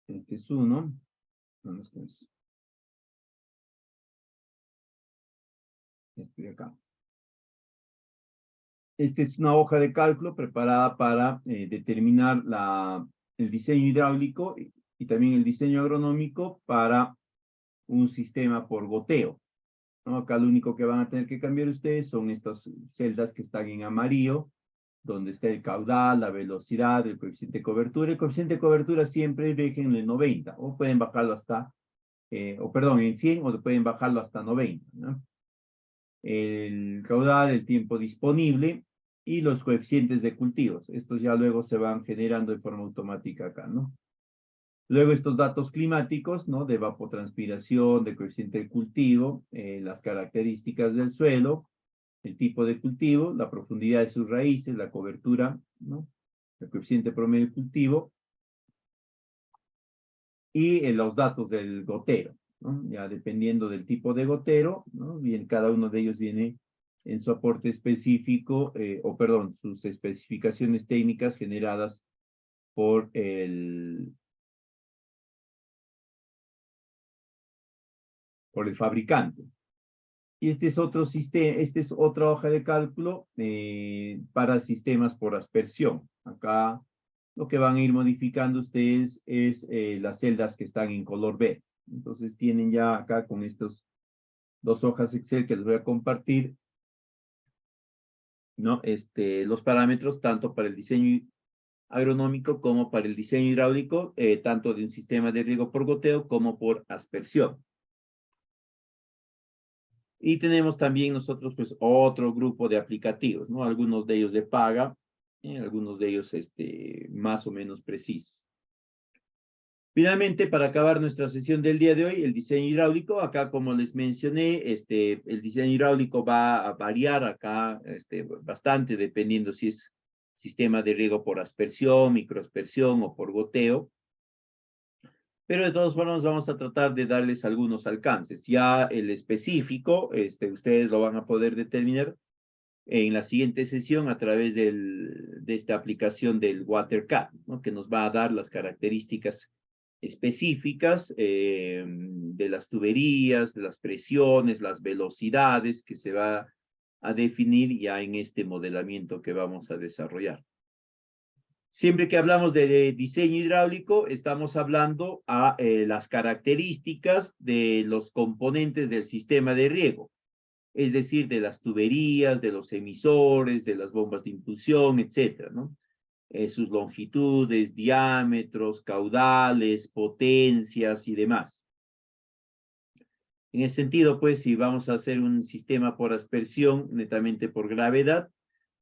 Este es uno. ¿Dónde está eso? Este de acá. Esta es una hoja de cálculo preparada para determinar el diseño hidráulico y también el diseño agronómico para un sistema por goteo, ¿no? Acá lo único que van a tener que cambiar ustedes son estas celdas que están en amarillo, donde está el caudal, la velocidad, el coeficiente de cobertura. El coeficiente de cobertura siempre dejen en 90, o pueden bajarlo hasta, en 100, o pueden bajarlo hasta 90, ¿no? El caudal, el tiempo disponible y los coeficientes de cultivos. Estos ya luego se van generando de forma automática acá, ¿no? Luego estos datos climáticos, ¿no? De evapotranspiración, de coeficiente de cultivo, las características del suelo, el tipo de cultivo, la profundidad de sus raíces, la cobertura, ¿no? El coeficiente promedio de cultivo y los datos del gotero, ¿no? Ya dependiendo del tipo de gotero, ¿no? Bien, cada uno de ellos viene en su aporte específico, sus especificaciones técnicas generadas por el fabricante. Y este es otro sistema, esta es otra hoja de cálculo para sistemas por aspersión. Acá lo que van a ir modificando ustedes es las celdas que están en color verde. Entonces tienen ya acá con estas dos hojas Excel que les voy a compartir, ¿no? Los parámetros tanto para el diseño agronómico como para el diseño hidráulico, tanto de un sistema de riego por goteo como por aspersión. Y tenemos también nosotros, pues, otro grupo de aplicativos, ¿no? Algunos de ellos de paga, algunos de ellos, más o menos precisos. Finalmente, para acabar nuestra sesión del día de hoy, el diseño hidráulico. Acá, como les mencioné, el diseño hidráulico va a variar acá, bastante, dependiendo si es sistema de riego por aspersión, microaspersión o por goteo. Pero de todas formas vamos a tratar de darles algunos alcances. Ya el específico, ustedes lo van a poder determinar en la siguiente sesión a través de esta aplicación del WaterCat, ¿no? Que nos va a dar las características específicas de las tuberías, de las presiones, las velocidades que se va a definir ya en este modelamiento que vamos a desarrollar. Siempre que hablamos de diseño hidráulico, estamos hablando a las características de los componentes del sistema de riego, es decir, de las tuberías, de los emisores, de las bombas de impulsión, etcétera, ¿no? Sus longitudes, diámetros, caudales, potencias y demás. En ese sentido, pues, si vamos a hacer un sistema por aspersión, netamente por gravedad,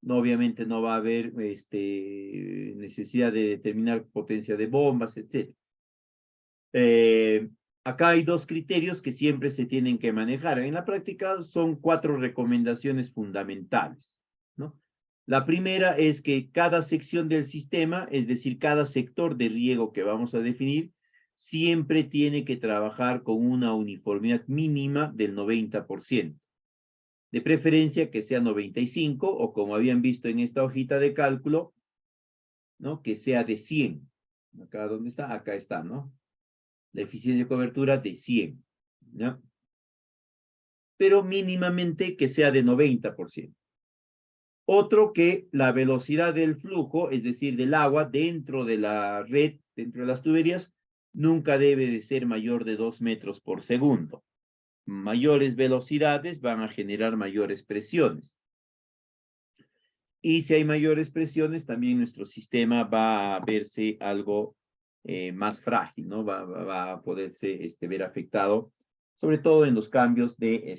no, obviamente no va a haber necesidad de determinar potencia de bombas, etc. Acá hay dos criterios que siempre se tienen que manejar. En la práctica son 4 recomendaciones fundamentales, ¿no? La primera es que cada sección del sistema, es decir, cada sector de riego que vamos a definir, siempre tiene que trabajar con una uniformidad mínima del 90%. De preferencia que sea 95, o como habían visto en esta hojita de cálculo, ¿no? Que sea de 100. Acá, ¿dónde está? Acá está, ¿no? La eficiencia de cobertura de 100, ¿no? Pero mínimamente que sea de 90%. Otro, que la velocidad del flujo, es decir, del agua dentro de la red, dentro de las tuberías, nunca debe de ser mayor de 2 metros por segundo. Mayores velocidades van a generar mayores presiones. Y si hay mayores presiones, también nuestro sistema va a verse algo más frágil, ¿no? Va a poderse ver afectado, sobre todo en los cambios de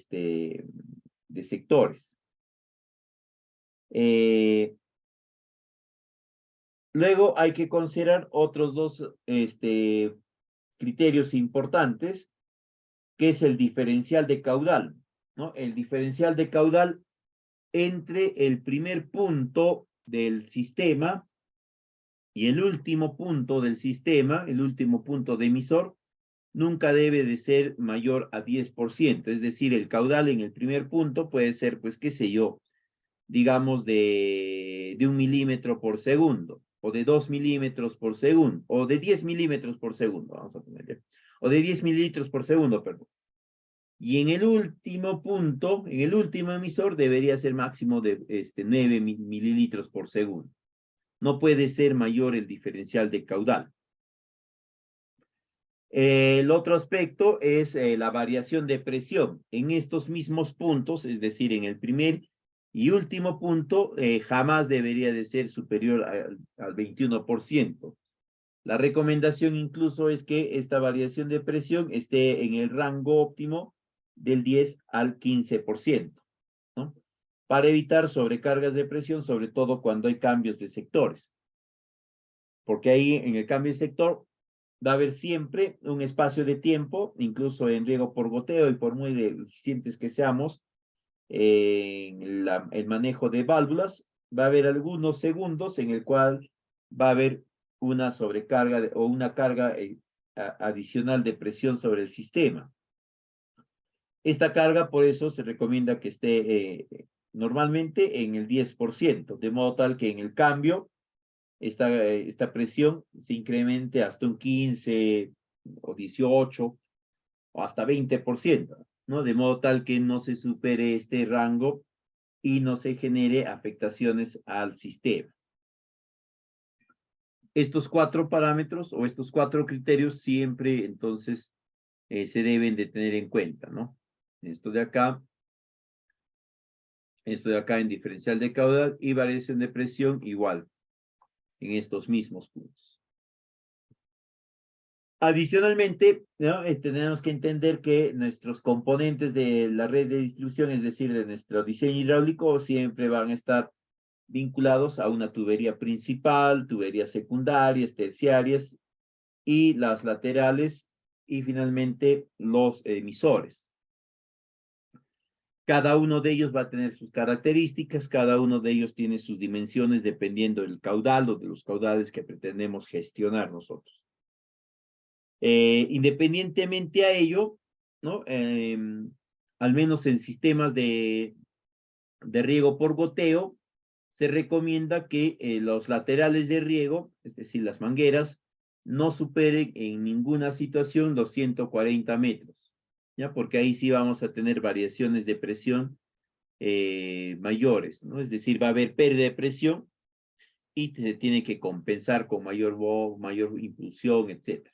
sectores. Luego hay que considerar otros dos criterios importantes, que es el diferencial de caudal, ¿no? El diferencial de caudal entre el primer punto del sistema y el último punto del sistema, el último punto de emisor, nunca debe de ser mayor a 10%. Es decir, el caudal en el primer punto puede ser, pues, qué sé yo, digamos de 1 milímetro por segundo, o de 2 milímetros por segundo, o de 10 milímetros por segundo, vamos a ponerle, o de 10 mililitros por segundo, perdón. Y en el último punto, en el último emisor, debería ser máximo de 9 mililitros por segundo. No puede ser mayor el diferencial de caudal. El otro aspecto es la variación de presión. En estos mismos puntos, es decir, en el primer y último punto, jamás debería de ser superior al 21%. La recomendación incluso es que esta variación de presión esté en el rango óptimo del 10 al 15%, ¿no? Para evitar sobrecargas de presión, sobre todo cuando hay cambios de sectores. Porque ahí en el cambio de sector va a haber siempre un espacio de tiempo, incluso en riego por goteo y por muy eficientes que seamos en el manejo de válvulas, va a haber algunos segundos en el cual va a haber una sobrecarga o una carga adicional de presión sobre el sistema. Esta carga, por eso, se recomienda que esté normalmente en el 10%, de modo tal que en el cambio esta presión se incremente hasta un 15 o 18 o hasta 20%, ¿no? De modo tal que no se supere este rango y no se genere afectaciones al sistema. Estos 4 parámetros o estos 4 criterios siempre, entonces, se deben de tener en cuenta, ¿no? Esto de acá en diferencial de caudal y variación de presión igual, en estos mismos puntos. Adicionalmente, ¿no? Tenemos que entender que nuestros componentes de la red de distribución, es decir, de nuestro diseño hidráulico, siempre van a estar vinculados a una tubería principal, tuberías secundarias, terciarias y las laterales y finalmente los emisores. Cada uno de ellos va a tener sus características, cada uno de ellos tiene sus dimensiones dependiendo del caudal o de los caudales que pretendemos gestionar nosotros. Independientemente a ello, ¿no? Al menos en sistemas de riego por goteo, se recomienda que los laterales de riego, es decir, las mangueras, no superen en ninguna situación los 140 metros, ¿ya? Porque ahí sí vamos a tener variaciones de presión mayores, ¿no? Es decir, va a haber pérdida de presión y se tiene que compensar con mayor impulsión, etc.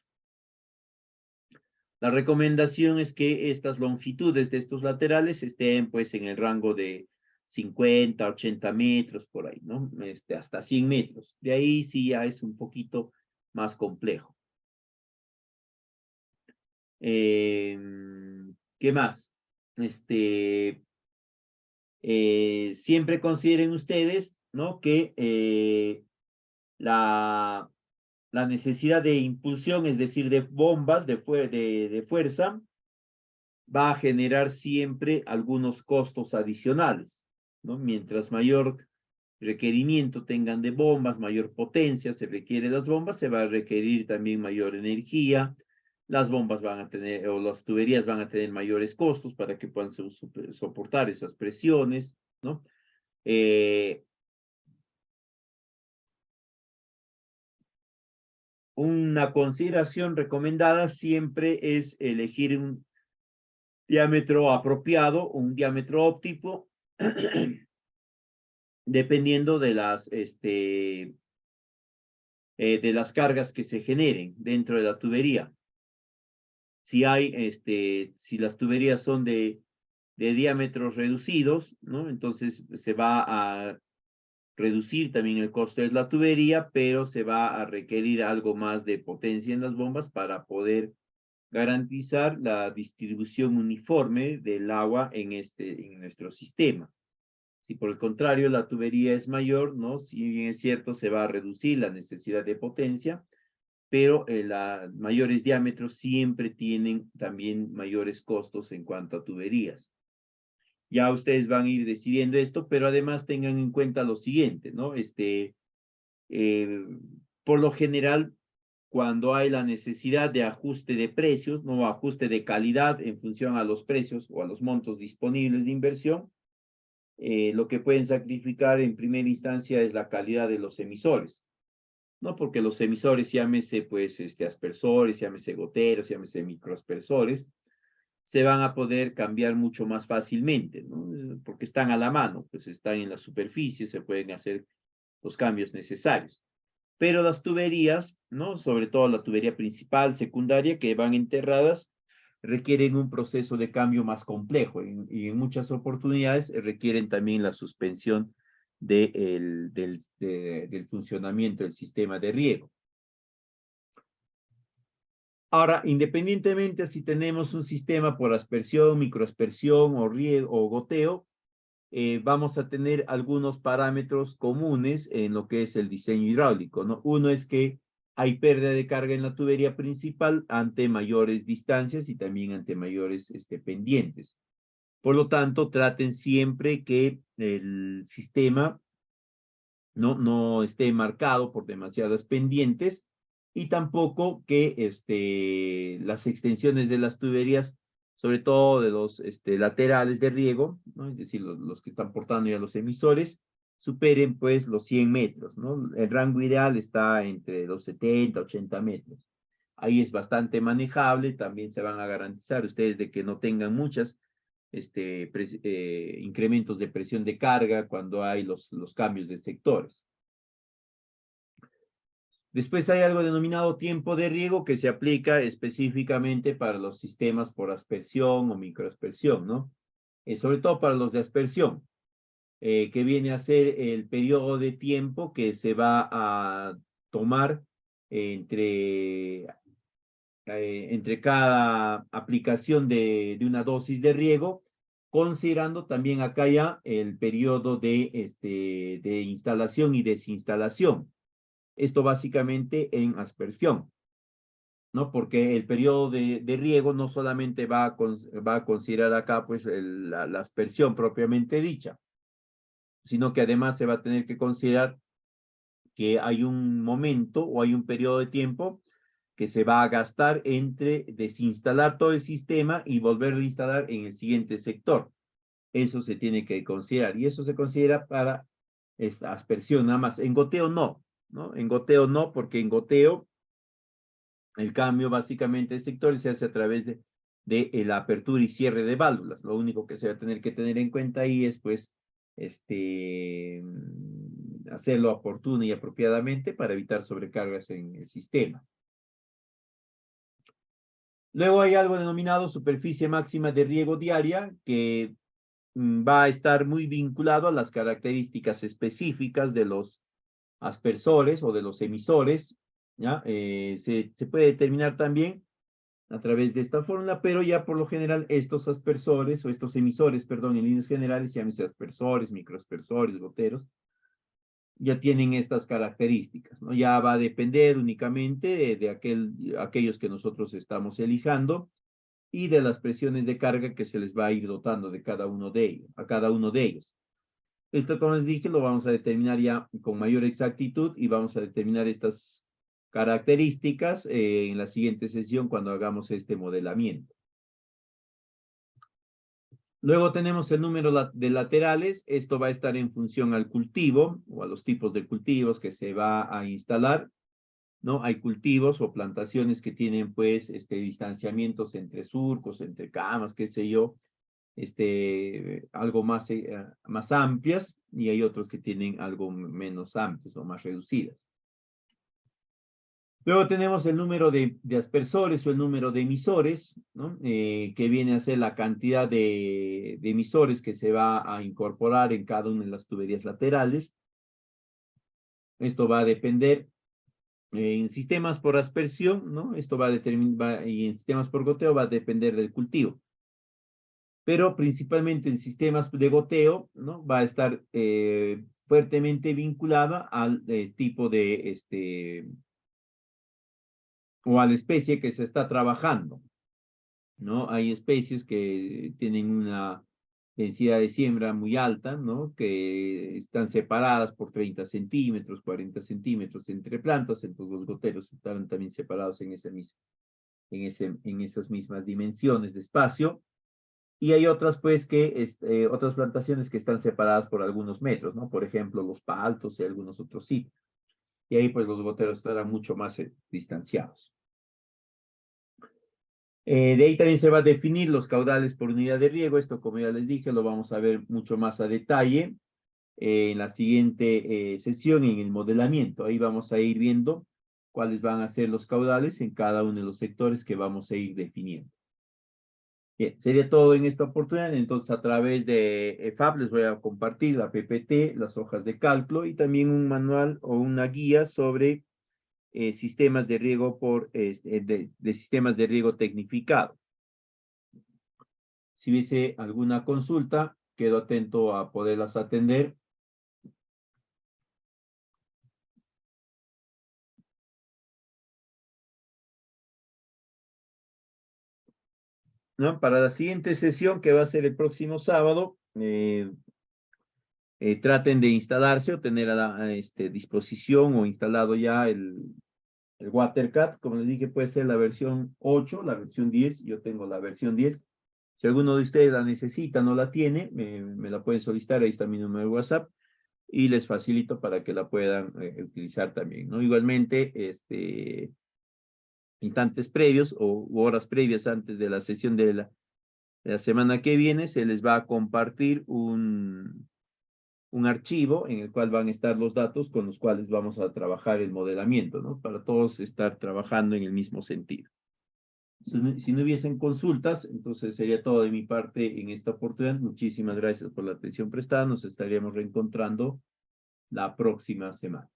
La recomendación es que estas longitudes de estos laterales estén pues en el rango de 50, 80 metros por ahí, ¿no? Hasta 100 metros. De ahí sí ya es un poquito más complejo. ¿Qué más? Siempre consideren ustedes, ¿no? Que la necesidad de impulsión, es decir, de bombas de fuerza, va a generar siempre algunos costos adicionales, ¿no? Mientras mayor requerimiento tengan de bombas, mayor potencia se requiere de las bombas, se va a requerir también mayor energía, las bombas van a tener, o las tuberías van a tener mayores costos para que puedan soportar esas presiones, ¿no? Una consideración recomendada siempre es elegir un diámetro apropiado, un diámetro óptimo, dependiendo de las cargas que se generen dentro de la tubería. Si las tuberías son de diámetros reducidos, ¿no? Entonces se va a reducir también el costo de la tubería, pero se va a requerir algo más de potencia en las bombas para poder garantizar la distribución uniforme del agua en nuestro sistema. Si por el contrario la tubería es mayor, ¿no? Si bien es cierto, se va a reducir la necesidad de potencia, pero mayores diámetros siempre tienen también mayores costos en cuanto a tuberías. Ya ustedes van a ir decidiendo esto, pero además tengan en cuenta lo siguiente, ¿no? Por lo general, cuando hay la necesidad de ajuste de precios, no ajuste de calidad en función a los precios o a los montos disponibles de inversión, lo que pueden sacrificar en primera instancia es la calidad de los emisores, ¿no? Porque los emisores, llámese pues aspersores, llámese goteros, llámese microaspersores, se van a poder cambiar mucho más fácilmente, ¿no? Porque están a la mano, pues están en la superficie, se pueden hacer los cambios necesarios. Pero las tuberías, ¿no? Sobre todo la tubería principal, secundaria, que van enterradas, requieren un proceso de cambio más complejo y en muchas oportunidades requieren también la suspensión del funcionamiento del sistema de riego. Ahora, independientemente si tenemos un sistema por aspersión, microaspersión o riego o goteo, vamos a tener algunos parámetros comunes en lo que es el diseño hidráulico, ¿no? Uno es que hay pérdida de carga en la tubería principal ante mayores distancias y también ante mayores pendientes. Por lo tanto, traten siempre que el sistema no esté marcado por demasiadas pendientes y tampoco que las extensiones de las tuberías, sobre todo de los laterales de riego, ¿no? Es decir, los que están portando ya los emisores, superen pues los 100 metros, ¿no? El rango ideal está entre los 70, 80 metros. Ahí es bastante manejable, también se van a garantizar ustedes de que no tengan muchas incrementos de presión de carga cuando hay los cambios de sectores. Después hay algo denominado tiempo de riego que se aplica específicamente para los sistemas por aspersión o microaspersión, ¿no? Sobre todo para los de aspersión, que viene a ser el periodo de tiempo que se va a tomar entre cada aplicación de una dosis de riego, considerando también acá ya el periodo de instalación y desinstalación. Esto básicamente en aspersión, ¿no? Porque el periodo de riego no solamente va a considerar acá pues la aspersión propiamente dicha, sino que además se va a tener que considerar que hay un momento o hay un periodo de tiempo que se va a gastar entre desinstalar todo el sistema y volverlo a instalar en el siguiente sector. Eso se tiene que considerar, y eso se considera para esta aspersión nada más. En goteo no, ¿no? En goteo no, porque en goteo el cambio básicamente de sectores se hace a través de la apertura y cierre de válvulas. Lo único que se va a tener que tener en cuenta ahí es, pues, hacerlo oportuno y apropiadamente para evitar sobrecargas en el sistema. Luego hay algo denominado superficie máxima de riego diaria, que va a estar muy vinculado a las características específicas de los aspersores o de los emisores, ¿ya? Se puede determinar también a través de esta fórmula, pero ya por lo general estos aspersores o estos emisores, perdón, en líneas generales, llámese aspersores, microaspersores, goteros, ya tienen estas características, ¿no? Ya va a depender únicamente de aquellos que nosotros estamos elijando y de las presiones de carga que se les va a ir dotando de cada uno de ellos, a cada uno de ellos. Esto, como les dije, lo vamos a determinar ya con mayor exactitud y vamos a determinar estas características en la siguiente sesión cuando hagamos este modelamiento. Luego tenemos el número de laterales. Esto va a estar en función al cultivo o a los tipos de cultivos que se va a instalar, ¿no? Hay cultivos o plantaciones que tienen, pues, distanciamientos entre surcos, entre camas, qué sé yo, algo más, más amplias, y hay otros que tienen algo menos amplias o más reducidas. Luego tenemos el número de aspersores o el número de emisores, ¿no? Que viene a ser la cantidad de emisores que se va a incorporar en cada una de las tuberías laterales. Esto va a depender en sistemas por aspersión, ¿no? Esto va a determinar, y en sistemas por goteo va a depender del cultivo. Pero principalmente en sistemas de goteo, ¿no? Va a estar fuertemente vinculada al tipo de, o a la especie que se está trabajando, ¿no? Hay especies que tienen una densidad de siembra muy alta, ¿no? Que están separadas por 30 centímetros, 40 centímetros entre plantas, entonces los goteros estarán también separados en esas mismas dimensiones de espacio. Y hay otras, pues, otras plantaciones que están separadas por algunos metros, ¿no? Por ejemplo, los paltos y algunos otros sitios. Y ahí, pues, los goteros estarán mucho más distanciados. De ahí también se va a definir los caudales por unidad de riego. Esto, como ya les dije, lo vamos a ver mucho más a detalle en la siguiente sesión, en el modelamiento. Ahí vamos a ir viendo cuáles van a ser los caudales en cada uno de los sectores que vamos a ir definiendo. Bien, sería todo en esta oportunidad. Entonces, a través de EFAP les voy a compartir la PPT, las hojas de cálculo y también un manual o una guía sobre sistemas de riego de sistemas de riego tecnificado. Si hubiese alguna consulta, quedo atento a poderlas atender. ¿No? Para la siguiente sesión, que va a ser el próximo sábado, traten de instalarse o tener a disposición o instalado ya el WaterCat. Como les dije, puede ser la versión 8, la versión 10. Yo tengo la versión 10. Si alguno de ustedes la necesita, no la tiene, me la pueden solicitar. Ahí está mi número de WhatsApp y les facilito para que la puedan utilizar también, ¿no? Igualmente, instantes previos u horas previas antes de la sesión de la semana que viene, se les va a compartir un archivo en el cual van a estar los datos con los cuales vamos a trabajar el modelamiento, ¿no? Para todos estar trabajando en el mismo sentido. Si no hubiesen consultas, entonces sería todo de mi parte en esta oportunidad. Muchísimas gracias por la atención prestada. Nos estaríamos reencontrando la próxima semana.